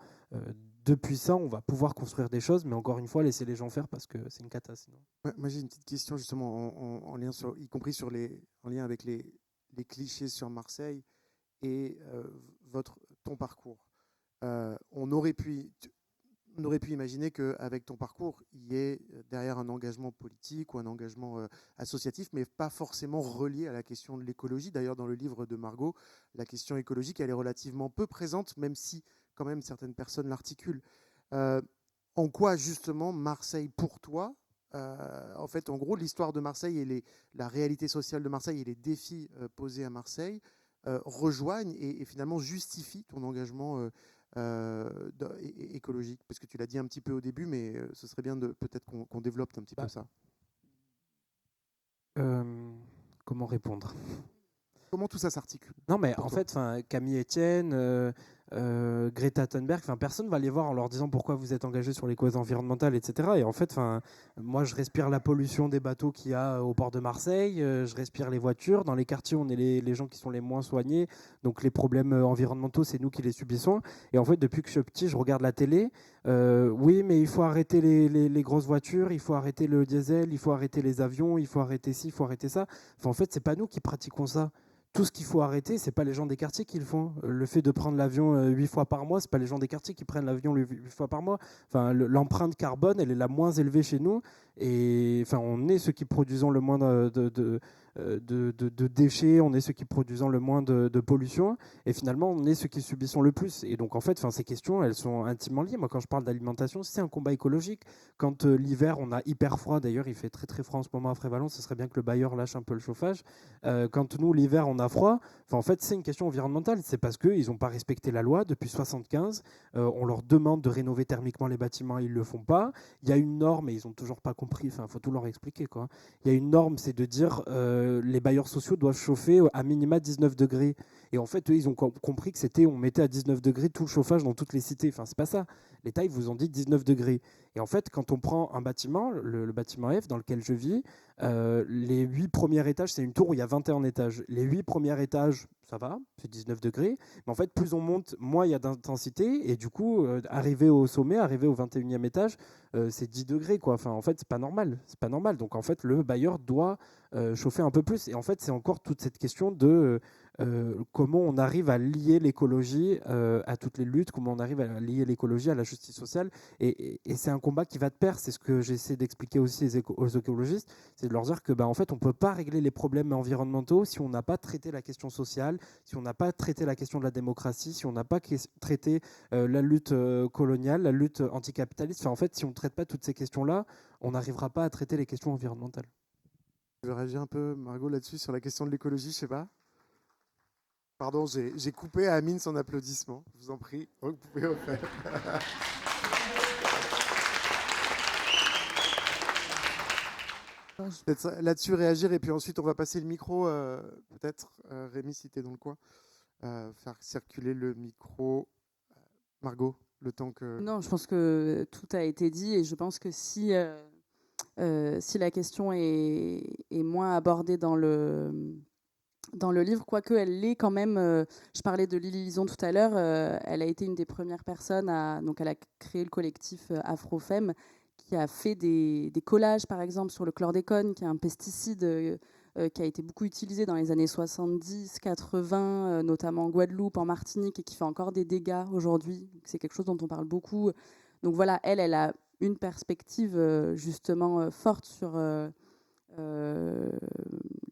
depuis ça, on va pouvoir construire des choses, mais encore une fois, laisser les gens faire parce que c'est une cata sinon. Moi, j'ai une petite question justement en lien y compris en lien avec les clichés sur Marseille et ton parcours. On aurait pu imaginer qu'avec ton parcours, il y ait derrière un engagement politique ou un engagement associatif, mais pas forcément relié à la question de l'écologie. D'ailleurs, dans le livre de Margot, la question écologique, elle est relativement peu présente, même si quand même certaines personnes l'articulent. En quoi justement Marseille pour toi, en fait, en gros, l'histoire de Marseille et la réalité sociale de Marseille et les défis posés à Marseille rejoignent et finalement justifient ton engagement écologique? Parce que tu l'as dit un petit peu au début, mais ce serait bien peut-être qu'on développe un petit peu ça. Comment répondre? Comment tout ça s'articule? Non, mais en fait, Camille Etienne, Greta Thunberg, personne ne va les voir en leur disant pourquoi vous êtes engagés sur les causes environnementales, etc. Et en fait, moi, je respire la pollution des bateaux qu'il y a au port de Marseille, je respire les voitures. Dans les quartiers, on est les gens qui sont les moins soignés. Donc les problèmes environnementaux, c'est nous qui les subissons. Et en fait, depuis que je suis petit, je regarde la télé. Oui, mais il faut arrêter les grosses voitures, il faut arrêter le diesel, il faut arrêter les avions, il faut arrêter ci, il faut arrêter ça. En fait, c'est pas nous qui pratiquons ça. Tout ce qu'il faut arrêter, c'est pas les gens des quartiers qui le font. Le fait de prendre l'avion 8 fois par mois, c'est pas les gens des quartiers qui prennent l'avion 8 fois par mois. L'empreinte carbone, elle est la moins élevée chez nous. Et on est ceux qui produisons le moins de déchets, on est ceux qui produisons le moins de pollution. Et finalement, on est ceux qui subissons le plus. Et donc, en fait, ces questions, elles sont intimement liées. Moi, quand je parle d'alimentation, c'est un combat écologique. Quand l'hiver, on a hyper froid, d'ailleurs, il fait très très froid en ce moment à Frévalence, ce serait bien que le bailleur lâche un peu le chauffage. Quand nous, l'hiver, on a froid, en fait, c'est une question environnementale. C'est parce qu'ils n'ont pas respecté la loi depuis 1975. On leur demande de rénover thermiquement les bâtiments, ils ne le font pas. Il y a une norme, et ils n'ont toujours pas compris. Il faut tout leur expliquer, quoi. Il y a une norme, c'est de dire les bailleurs sociaux doivent chauffer à minima 19 degrés. Et en fait, eux, ils ont compris que on mettait à 19 degrés tout le chauffage dans toutes les cités. C'est pas ça. L'État, ils vous ont dit 19 degrés. Et en fait, quand on prend un bâtiment, le bâtiment F dans lequel je vis, les 8 premiers étages, c'est une tour où il y a 21 étages. Les 8 premiers étages, ça va, c'est 19 degrés. Mais en fait, plus on monte, moins il y a d'intensité. Et du coup, arrivé au sommet, arrivé au 21e étage, c'est 10 degrés, quoi. En fait, c'est pas normal. C'est pas normal. Donc, en fait, le bailleur doit chauffer un peu plus. Et en fait, c'est encore toute cette question de comment on arrive à lier l'écologie à toutes les luttes, comment on arrive à lier l'écologie à la justice sociale. Et c'est un combat qui va de pair. C'est ce que j'essaie d'expliquer aussi aux écologistes, c'est de leur dire que en fait, on ne peut pas régler les problèmes environnementaux si on n'a pas traité la question sociale, si on n'a pas traité la question de la démocratie, si on n'a pas traité la lutte coloniale, la lutte anticapitaliste. En fait, si on ne traite pas toutes ces questions-là, on n'arrivera pas à traiter les questions environnementales. Tu veux réagir un peu, Margot, là-dessus, sur la question de l'écologie, je sais pas. Pardon, j'ai coupé à Amine son applaudissement. Je vous en prie, vous pouvez au fait. Peut-être là-dessus réagir et puis ensuite on va passer le micro, peut-être, Rémi, si tu es dans le coin, faire circuler le micro. Margot, le temps que... Non, je pense que tout a été dit et je pense que si la question est moins abordée dans le livre, quoique elle l'est quand même. Je parlais de Lily Lison tout à l'heure, elle a été une des premières personnes donc elle a créé le collectif Afrofem, qui a fait des collages, par exemple, sur le chlordécone, qui est un pesticide qui a été beaucoup utilisé dans les années 70-80, notamment en Guadeloupe, en Martinique, et qui fait encore des dégâts aujourd'hui. C'est quelque chose dont on parle beaucoup. Donc voilà, elle a une perspective justement forte sur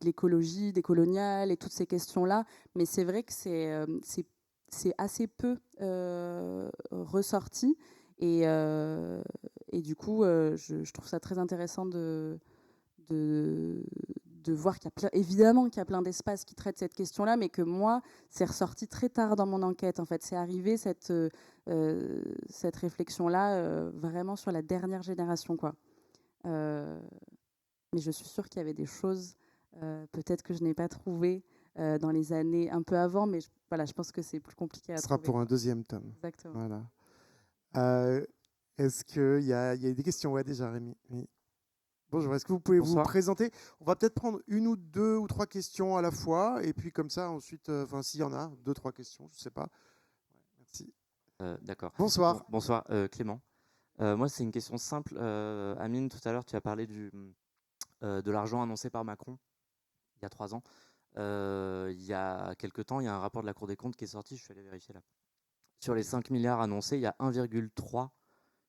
l'écologie décoloniale et toutes ces questions-là. Mais c'est vrai que c'est assez peu ressorti. Et du coup, je trouve ça très intéressant de voir évidemment qu'il y a plein d'espaces qui traitent cette question-là, mais que moi, c'est ressorti très tard dans mon enquête. En fait, c'est arrivé cette réflexion-là vraiment sur la dernière génération, quoi. Mais je suis sûre qu'il y avait des choses peut-être que je n'ai pas trouvées dans les années un peu avant, mais je pense que c'est plus compliqué à trouver. Ce sera pour un deuxième tome. Exactement. Voilà. Est-ce qu'il y a des questions? Ouais, déjà, Rémi. Oui. Bonjour, est-ce que vous pouvez vous présenter? On va peut-être prendre une ou deux ou trois questions à la fois, et puis comme ça, ensuite, s'il y en a, 2-3 questions, je ne sais pas. Ouais, merci. D'accord. Bonsoir. Bonsoir, Clément. Moi, c'est une question simple. Amine, tout à l'heure, tu as parlé de l'argent annoncé par Macron il y a 3 ans. Il y a quelques temps, il y a un rapport de la Cour des comptes qui est sorti, je suis allé vérifier là. Sur les 5 milliards annoncés, il y a 1,3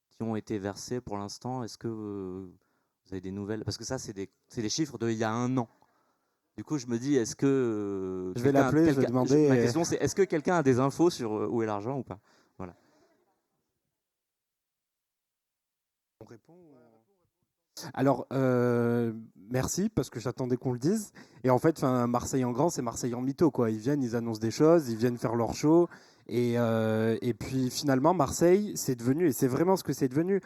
qui ont été versés pour l'instant. Est-ce que vous avez des nouvelles? Parce que ça, c'est des chiffres d'il y a 1 an. Du coup, je me dis, est-ce que... Je vais l'appeler, je vais demander. Ma question, c'est est-ce que quelqu'un a des infos sur où est l'argent ou pas? Voilà. On répond. Alors, merci, parce que j'attendais qu'on le dise. Et en fait, Marseille en grand, c'est Marseille en mytho, quoi. Ils viennent, ils annoncent des choses, ils viennent faire leur show. Et puis finalement, Marseille, c'est devenu, et c'est vraiment ce que c'est devenu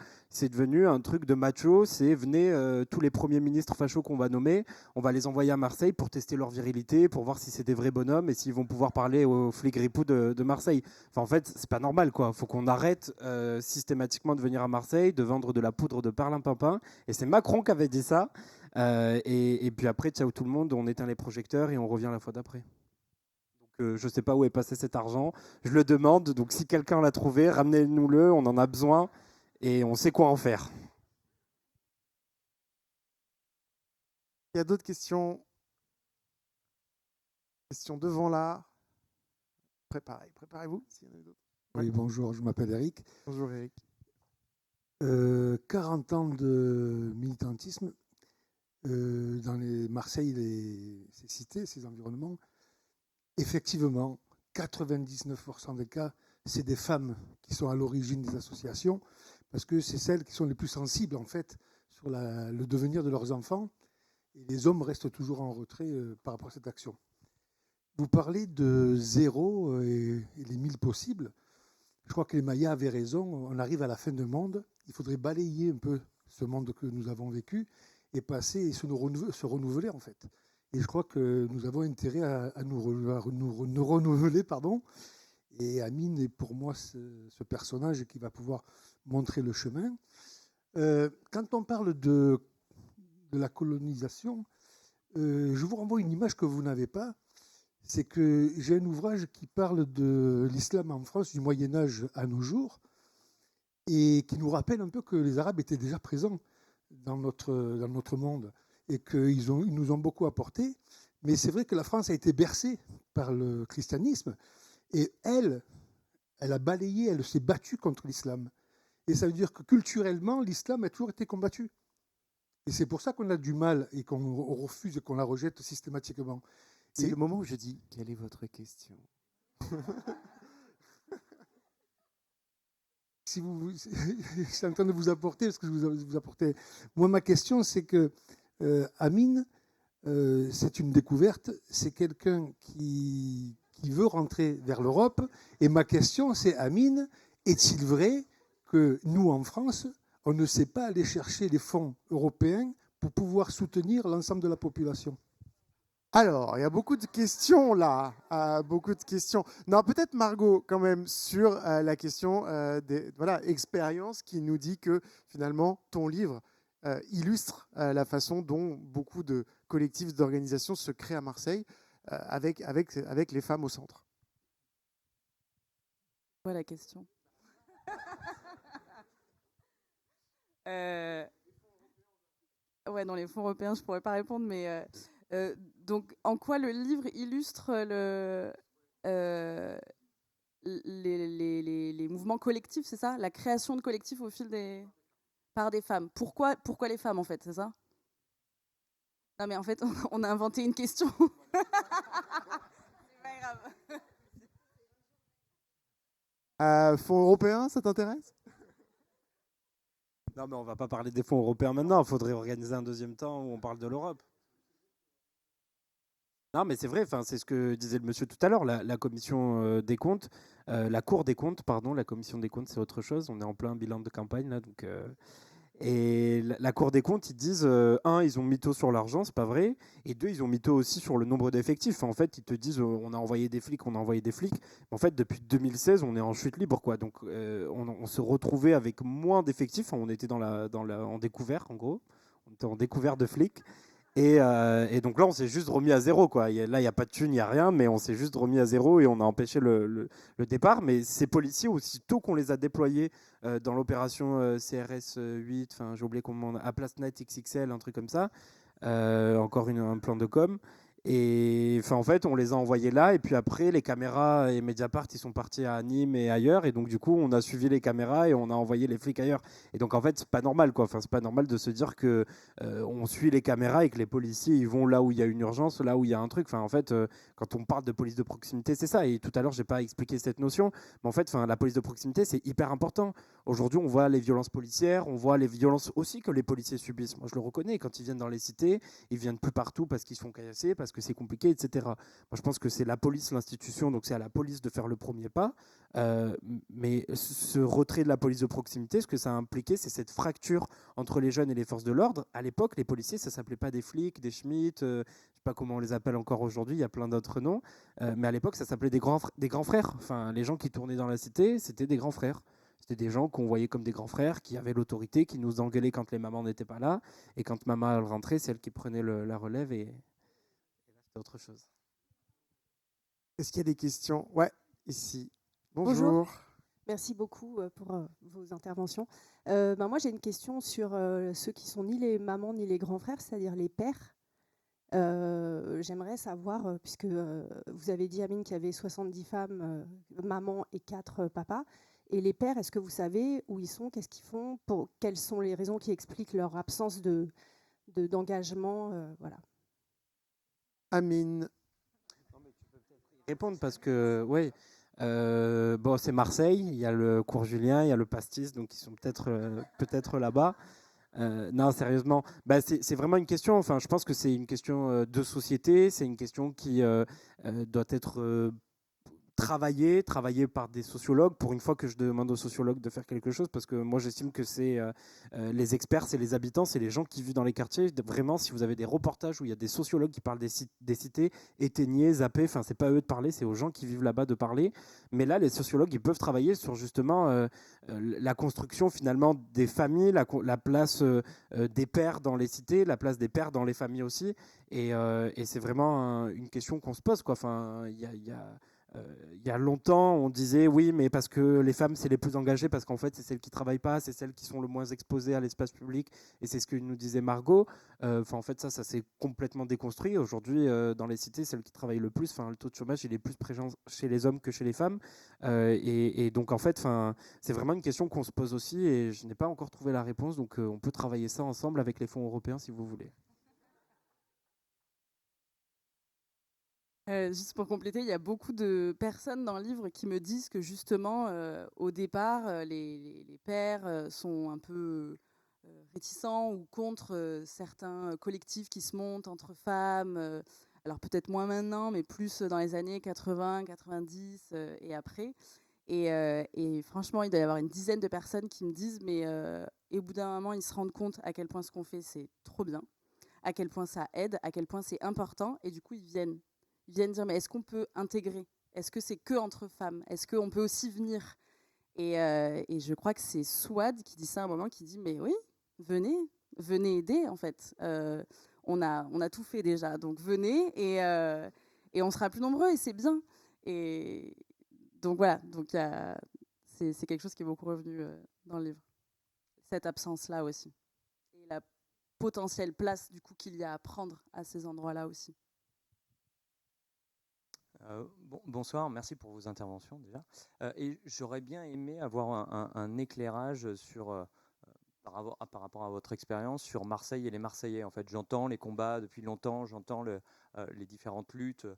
un truc de macho. C'est venez, tous les premiers ministres fachos qu'on va nommer, on va les envoyer à Marseille pour tester leur virilité, pour voir si c'est des vrais bonhommes et s'ils vont pouvoir parler aux flics ripoux de Marseille. Enfin, en fait, c'est pas normal, quoi. Faut qu'on arrête systématiquement de venir à Marseille, de vendre de la poudre de perlimpinpin. Et c'est Macron qui avait dit ça. Et puis après, ciao tout le monde, on éteint les projecteurs et on revient la fois d'après. Donc je ne sais pas où est passé cet argent. Je le demande. Donc si quelqu'un l'a trouvé, ramenez-nous-le. On en a besoin et on sait quoi en faire. Il y a d'autres questions? Questions devant là. Préparez-vous. S'il y en a d'autres. Oui, bonjour, je m'appelle Eric. Bonjour Eric. 40 ans de militantisme dans Marseille, ces cités, ces environnements. Effectivement, 99% des cas, c'est des femmes qui sont à l'origine des associations parce que c'est celles qui sont les plus sensibles en fait sur le devenir de leurs enfants. Et les hommes restent toujours en retrait par rapport à cette action. Vous parlez de zéro et les 1000 possibles. Je crois que les Mayas avaient raison. On arrive à la fin du monde. Il faudrait balayer un peu ce monde que nous avons vécu et passer et se renouveler en fait. Et je crois que nous avons intérêt à nous renouveler. Et Amine est pour moi ce personnage qui va pouvoir montrer le chemin. Quand on parle de la colonisation, je vous renvoie une image que vous n'avez pas. C'est que j'ai un ouvrage qui parle de l'islam en France du Moyen-Âge à nos jours et qui nous rappelle un peu que les Arabes étaient déjà présents dans notre monde et qu'ils nous ont beaucoup apporté. Mais c'est vrai que la France a été bercée par le christianisme et elle a balayé, elle s'est battue contre l'islam. Et ça veut dire que culturellement, l'islam a toujours été combattu. Et c'est pour ça qu'on a du mal et qu'on refuse et qu'on la rejette systématiquement. C'est le moment où je dis « Quelle est votre question ?» Si je suis en train de vous apporter, parce que je vous apportais. Moi, ma question, c'est que Amine, c'est une découverte, c'est quelqu'un qui veut rentrer vers l'Europe. Et ma question, c'est Amine, est-il vrai que nous, en France, on ne sait pas aller chercher les fonds européens pour pouvoir soutenir l'ensemble de la population ? Alors, il y a beaucoup de questions là, beaucoup de questions. Non, peut-être Margot quand même sur la question des expériences qui nous dit que finalement ton livre illustre la façon dont beaucoup de collectifs d'organisations se créent à Marseille avec les femmes au centre. Voilà la question. Ouais, dans les fonds européens, je pourrais pas répondre, mais donc, en quoi le livre illustre les mouvements collectifs, c'est ça? La création de collectifs par des femmes. Pourquoi les femmes, en fait, c'est ça? Non, mais en fait, on a inventé une question. C'est pas grave. Fonds européens, ça t'intéresse? Non, mais on va pas parler des fonds européens maintenant. Il faudrait organiser un deuxième temps où on parle de l'Europe. Non, mais c'est vrai, c'est ce que disait le monsieur tout à l'heure, la commission des comptes, la Cour des comptes, pardon, la commission des comptes, c'est autre chose. On est en plein bilan de campagne, là, donc... Et la Cour des comptes, ils disent, un, ils ont mytho sur l'argent, c'est pas vrai, et deux, ils ont mytho aussi sur le nombre d'effectifs. En fait, ils te disent, on a envoyé des flics. En fait, depuis 2016, on est en chute libre, quoi. Donc, on se retrouvait avec moins d'effectifs. On était en découvert, en gros. On était en découvert de flics. Et donc là, on s'est juste remis à zéro, quoi. Là, il n'y a pas de thune, il n'y a rien, mais on s'est juste remis à zéro et on a empêché le départ. Mais ces policiers, aussitôt qu'on les a déployés dans l'opération CRS 8, enfin, j'ai oublié comment à Place Net XXL, un truc comme ça, encore un plan de com. Et enfin, en fait, on les a envoyés là. Et puis après, les caméras et Mediapart, ils sont partis à Nîmes et ailleurs. Et donc, du coup, on a suivi les caméras et on a envoyé les flics ailleurs. Et donc, en fait, c'est pas normal, quoi. Enfin, c'est pas normal de se dire que on suit les caméras et que les policiers ils vont là où il y a une urgence, là où il y a un truc. Enfin, en fait, quand on parle de police de proximité, c'est ça. Et tout à l'heure, j'ai pas expliqué cette notion, mais en fait, la police de proximité, c'est hyper important. Aujourd'hui, on voit les violences policières, on voit les violences aussi que les policiers subissent. Moi, je le reconnais. Quand ils viennent dans les cités, ils viennent plus partout parce qu'ils se font caillasser, parce que c'est compliqué, etc. Moi, je pense que c'est la police, l'institution, donc c'est à la police de faire le premier pas. Mais ce retrait de la police de proximité, ce que ça a impliqué, c'est cette fracture entre les jeunes et les forces de l'ordre. À l'époque, les policiers, ça s'appelait pas des flics, des schmitts, je sais pas comment on les appelle encore aujourd'hui, il y a plein d'autres noms. Mais à l'époque, ça s'appelait des grands frères. Enfin, les gens qui tournaient dans la cité, c'était des grands frères. C'était des gens qu'on voyait comme des grands frères, qui avaient l'autorité, qui nous engueulaient quand les mamans n'étaient pas là. Et quand maman elle rentrait, c'est elle qui prenait la relève et là, c'était autre chose. Est-ce qu'il y a des questions? Ouais, ici. Bonjour. Bonjour. Merci beaucoup pour vos interventions. Moi, j'ai une question sur ceux qui sont ni les mamans ni les grands frères, c'est-à-dire les pères. J'aimerais savoir, puisque vous avez dit, Amine, qu'il y avait 70 femmes, mamans et 4 papas. Et les pères, est-ce que vous savez où ils sont, qu'est-ce qu'ils font, quelles sont les raisons qui expliquent leur absence d'engagement, voilà. Amine. Répondre parce que, ouais, bon, c'est Marseille, il y a le cours Julien, il y a le pastis, donc ils sont peut-être là-bas. Non, sérieusement, bah, c'est vraiment une question. Enfin, je pense que c'est une question de société, c'est une question qui doit être travaillé par des sociologues, pour une fois que je demande aux sociologues de faire quelque chose, parce que moi j'estime que c'est les experts, c'est les habitants, c'est les gens qui vivent dans les quartiers. Vraiment, si vous avez des reportages où il y a des sociologues qui parlent des cités, éteignez, zappez, enfin c'est pas à eux de parler, c'est aux gens qui vivent là-bas de parler. Mais là, les sociologues, ils peuvent travailler sur justement la construction finalement des familles, la place des pères dans les cités, la place des pères dans les familles aussi. Et c'est vraiment une question qu'on se pose, quoi. Enfin, il y a longtemps, on disait oui, mais parce que les femmes, c'est les plus engagées, parce qu'en fait, c'est celles qui ne travaillent pas, c'est celles qui sont le moins exposées à l'espace public, et c'est ce que nous disait Margot. En fait, ça s'est complètement déconstruit. Aujourd'hui, dans les cités, celles qui travaillent le plus, le taux de chômage, il est plus présent chez les hommes que chez les femmes. Et donc, en fait, c'est vraiment une question qu'on se pose aussi, et je n'ai pas encore trouvé la réponse, donc on peut travailler ça ensemble avec les fonds européens, si vous voulez. Juste pour compléter, il y a beaucoup de personnes dans le livre qui me disent que justement, au départ, les pères sont un peu réticents ou contre certains collectifs qui se montent entre femmes. Alors peut-être moins maintenant, mais plus dans les années 80, 90 et après. Et franchement, il doit y avoir une dizaine de personnes qui me disent, mais et au bout d'un moment, ils se rendent compte à quel point ce qu'on fait, c'est trop bien, à quel point ça aide, à quel point c'est important, et du coup, ils viennent dire, mais est-ce qu'on peut intégrer? Est-ce que c'est que entre femmes? Est-ce qu'on peut aussi venir? Et je crois que c'est Souad qui dit ça à un moment, qui dit, mais oui, venez aider, en fait. On a tout fait déjà, donc venez, et on sera plus nombreux, et c'est bien. Et donc voilà, donc c'est quelque chose qui est beaucoup revenu dans le livre. Cette absence-là aussi. Et la potentielle place, du coup, qu'il y a à prendre à ces endroits-là aussi. Bonsoir, merci pour vos interventions déjà. Et j'aurais bien aimé avoir un éclairage sur, par rapport à votre expérience sur Marseille et les Marseillais. En fait, j'entends les combats depuis longtemps, j'entends les différentes luttes.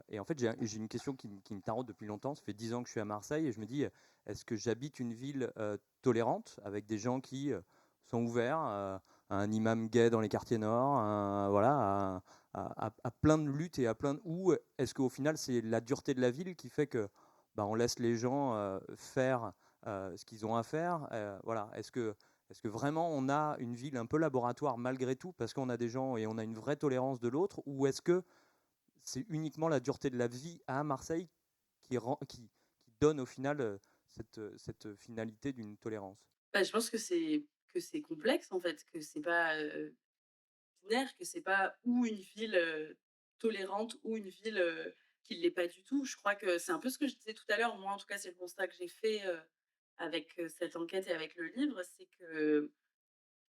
Et en fait, j'ai une question qui me taraude depuis longtemps. Ça fait 10 ans que je suis à Marseille et je me dis, est-ce que j'habite une ville tolérante avec des gens qui sont ouverts, un imam gay dans les quartiers nord, voilà, à plein de luttes et à plein de... Ou est-ce qu'au final, c'est la dureté de la ville qui fait que on laisse les gens faire ce qu'ils ont à faire voilà. Est-ce que vraiment on a une ville un peu laboratoire malgré tout parce qu'on a des gens et on a une vraie tolérance de l'autre, ou est-ce que c'est uniquement la dureté de la vie à Marseille qui donne au final cette finalité d'une tolérance? Je pense que c'est complexe en fait, que c'est pas binaire, que c'est pas ou une ville tolérante ou une ville qui ne l'est pas du tout. Je crois que c'est un peu ce que je disais tout à l'heure. Moi, en tout cas, c'est le constat que j'ai fait avec cette enquête et avec le livre, c'est que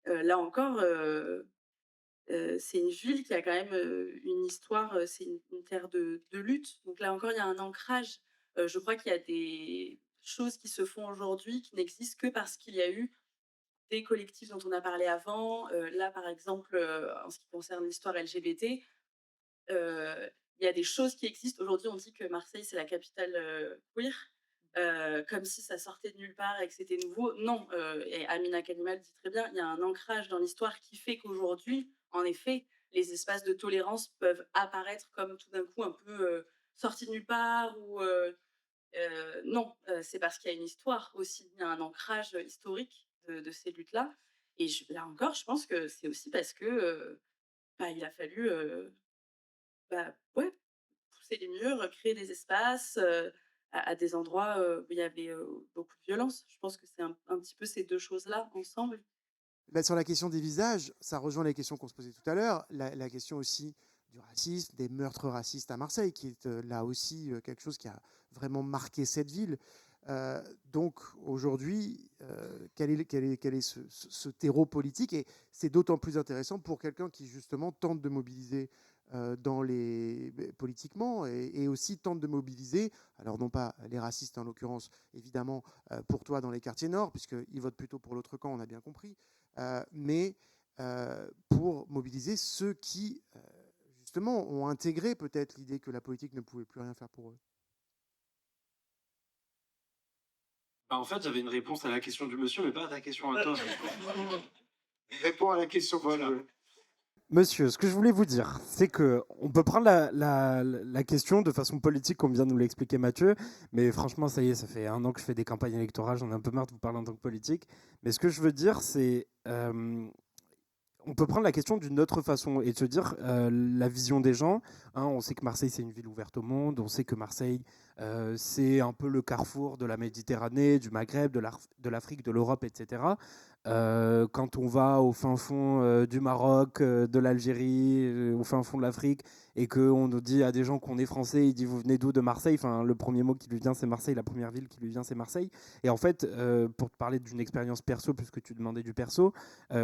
là encore, c'est une ville qui a quand même une histoire, c'est une terre de lutte. Donc là encore, il y a un ancrage. Je crois qu'il y a des choses qui se font aujourd'hui qui n'existent que parce qu'il y a eu des collectifs dont on a parlé avant. Là, par exemple, en ce qui concerne l'histoire LGBT, il y a des choses qui existent. Aujourd'hui, on dit que Marseille, c'est la capitale queer, comme si ça sortait de nulle part et que c'était nouveau. Non, et Amina Kalimal dit très bien, il y a un ancrage dans l'histoire qui fait qu'aujourd'hui, en effet, les espaces de tolérance peuvent apparaître comme tout d'un coup un peu sortis de nulle part ou non, c'est parce qu'il y a une histoire aussi, il y a un ancrage historique de ces luttes-là. Et là encore, je pense que c'est aussi parce que il a fallu ouais, pousser les murs, créer des espaces à des endroits où il y avait beaucoup de violence. Je pense que c'est un petit peu ces deux choses-là ensemble. Bah, sur la question des visages, ça rejoint les questions qu'on se posait tout à l'heure, la question aussi du racisme, des meurtres racistes à Marseille, qui est là aussi quelque chose qui a vraiment marqué cette ville. Donc aujourd'hui, quel est ce terreau politique? Et c'est d'autant plus intéressant pour quelqu'un qui justement tente de mobiliser politiquement et aussi tente de mobiliser, alors non pas les racistes en l'occurrence, évidemment, pour toi dans les quartiers nord, puisqu'ils votent plutôt pour l'autre camp, on a bien compris, mais pour mobiliser ceux qui, justement, ont intégré peut-être l'idée que la politique ne pouvait plus rien faire pour eux. En fait, j'avais une réponse à la question du monsieur, mais pas à ta question à toi. Réponds à la question, voilà. Monsieur, ce que je voulais vous dire, c'est que on peut prendre la question de façon politique, comme vient de nous l'expliquer Mathieu, mais franchement, ça y est, ça fait 1 an que je fais des campagnes électorales, j'en ai un peu marre de vous parler en tant que politique. Mais ce que je veux dire, c'est on peut prendre la question d'une autre façon et de se dire la vision des gens. On sait que Marseille, c'est une ville ouverte au monde. On sait que Marseille, c'est un peu le carrefour de la Méditerranée, du Maghreb, de l'Afrique, de l'Europe, etc. Quand on va au fin fond du Maroc, de l'Algérie, au fin fond de l'Afrique, et qu'on nous dit à des gens qu'on est français, ils disent vous venez d'où? De Marseille. Enfin, le premier mot qui lui vient, c'est Marseille. La première ville qui lui vient, c'est Marseille. Et en fait, pour te parler d'une expérience perso, puisque tu demandais du perso,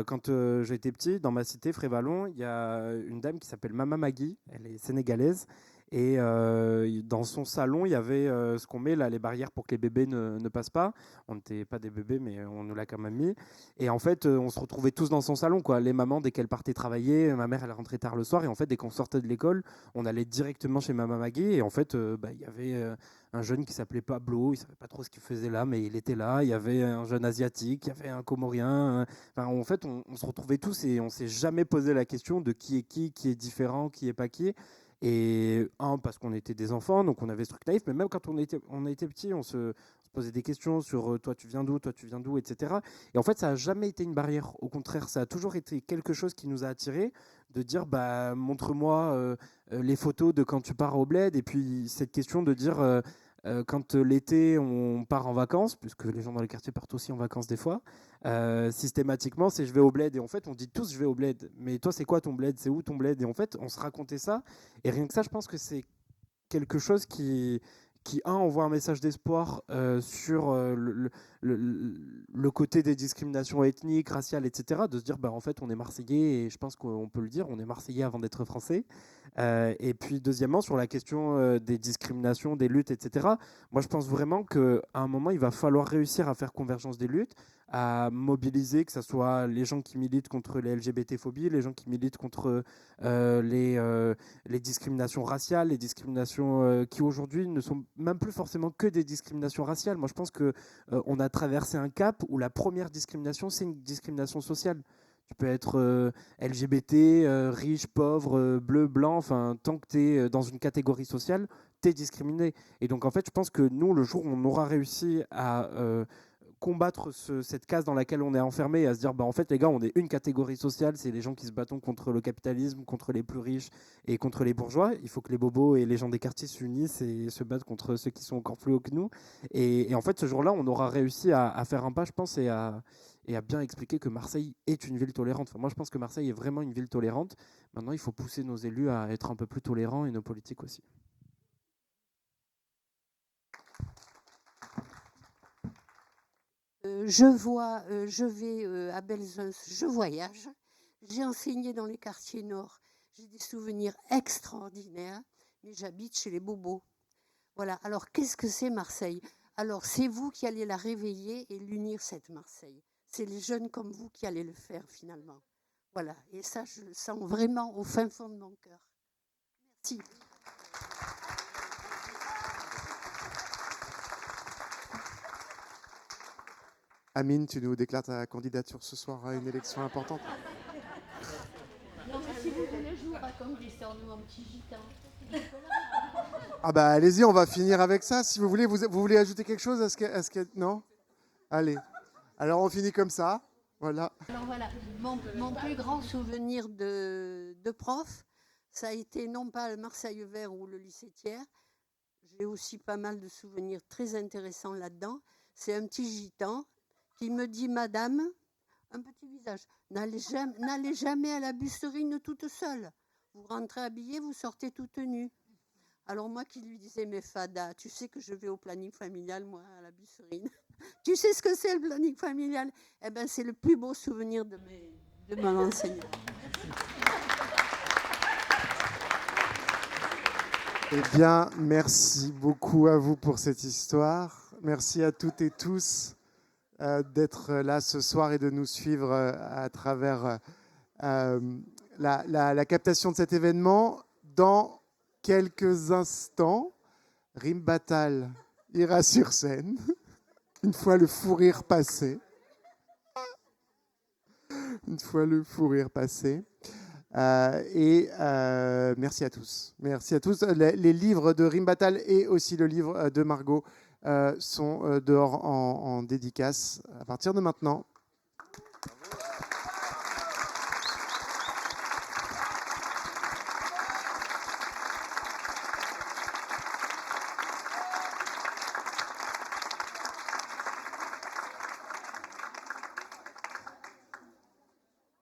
quand j'étais petit, dans ma cité, Frévalon, il y a une dame qui s'appelle Mama Magui. Elle est sénégalaise. Et dans son salon, il y avait ce qu'on met là, les barrières pour que les bébés ne passent pas. On n'était pas des bébés, mais on nous l'a quand même mis. Et en fait, on se retrouvait tous dans son salon, quoi. Les mamans, dès qu'elles partaient travailler, ma mère, elle rentrait tard le soir. Et en fait, dès qu'on sortait de l'école, on allait directement chez Mama Magui. Et en fait, il y avait un jeune qui s'appelait Pablo. Il savait pas trop ce qu'il faisait là, mais il était là. Il y avait un jeune asiatique, il y avait un Comorien. Enfin, en fait, on se retrouvait tous et on s'est jamais posé la question de qui est différent, qui est pas qui. Et parce qu'on était des enfants, donc on avait ce truc naïf, mais même quand on était petits, on se posait des questions sur toi tu viens d'où, etc. Et en fait, ça n'a jamais été une barrière. Au contraire, ça a toujours été quelque chose qui nous a attirés, de dire montre-moi les photos de quand tu pars au bled, et puis cette question de dire quand l'été on part en vacances, puisque les gens dans les quartiers partent aussi en vacances des fois, systématiquement c'est je vais au bled, et en fait on dit tous je vais au bled, mais toi c'est quoi ton bled, c'est où ton bled, et en fait on se racontait ça, et rien que ça je pense que c'est quelque chose qui envoie un message d'espoir sur le côté des discriminations ethniques, raciales, etc. De se dire, en fait, on est Marseillais, et je pense qu'on peut le dire, on est Marseillais avant d'être Français. Et puis, deuxièmement, sur la question des discriminations, des luttes, etc., moi, je pense vraiment qu'à un moment, il va falloir réussir à faire convergence des luttes, à mobiliser, que ce soit les gens qui militent contre les LGBT-phobies, les gens qui militent contre les discriminations raciales, les discriminations qui aujourd'hui ne sont même plus forcément que des discriminations raciales. Moi, je pense qu'on a traversé un cap où la première discrimination, c'est une discrimination sociale. Tu peux être LGBT, riche, pauvre, bleu, blanc, enfin, tant que tu es dans une catégorie sociale, tu es discriminé. Et donc, en fait, je pense que nous, le jour où on aura réussi à combattre cette case dans laquelle on est enfermé, et à se dire en fait les gars, on est une catégorie sociale, c'est les gens qui se battent contre le capitalisme, contre les plus riches et contre les bourgeois. Il faut que les bobos et les gens des quartiers s'unissent et se battent contre ceux qui sont encore plus hauts que nous, et en fait ce jour-là on aura réussi à faire un pas, je pense, et à et a bien expliqué que Marseille est une ville tolérante. Enfin, moi, je pense que Marseille est vraiment une ville tolérante. Maintenant, il faut pousser nos élus à être un peu plus tolérants et nos politiques aussi. Je vais à Belzunce, je voyage. J'ai enseigné dans les quartiers nord. J'ai des souvenirs extraordinaires, mais j'habite chez les bobos. Voilà. Alors, qu'est-ce que c'est Marseille? Alors, c'est vous qui allez la réveiller et l'unir, cette Marseille. C'est les jeunes comme vous qui allez le faire, finalement. Voilà. Et ça, je le sens vraiment au fin fond de mon cœur. Merci. Amine, tu nous déclares ta candidature ce soir à une élection importante. Non, si vous voulez, je vous raconte l'histoire de mon petit gitan. Ah bah allez-y, on va finir avec ça. Si vous voulez, vous voulez ajouter quelque chose à ce que... Non? Allez. Alors on finit comme ça. Voilà. Alors voilà, mon plus grand souvenir de prof, ça a été non pas le Marseille Vert ou le lycée Thiers. J'ai aussi pas mal de souvenirs très intéressants là-dedans. C'est un petit gitan qui me dit, madame, un petit visage, n'allez jamais à la Busserine toute seule. Vous rentrez habillée, vous sortez toute nue. Alors moi qui lui disais, mais Fada, tu sais que je vais au planning familial, moi, à la Busserine. Tu sais ce que c'est le planning familial? Eh bien, c'est le plus beau souvenir de mon enseignant. Eh bien, merci beaucoup à vous pour cette histoire. Merci à toutes et tous d'être là ce soir et de nous suivre à travers la captation de cet événement. Dans quelques instants, Rim Battal ira sur scène, une fois le fou rire passé. Une fois le fou rire passé. Merci à tous. Merci à tous. Les livres de Rim Battal et aussi le livre de Margot sont dehors en dédicace à partir de maintenant.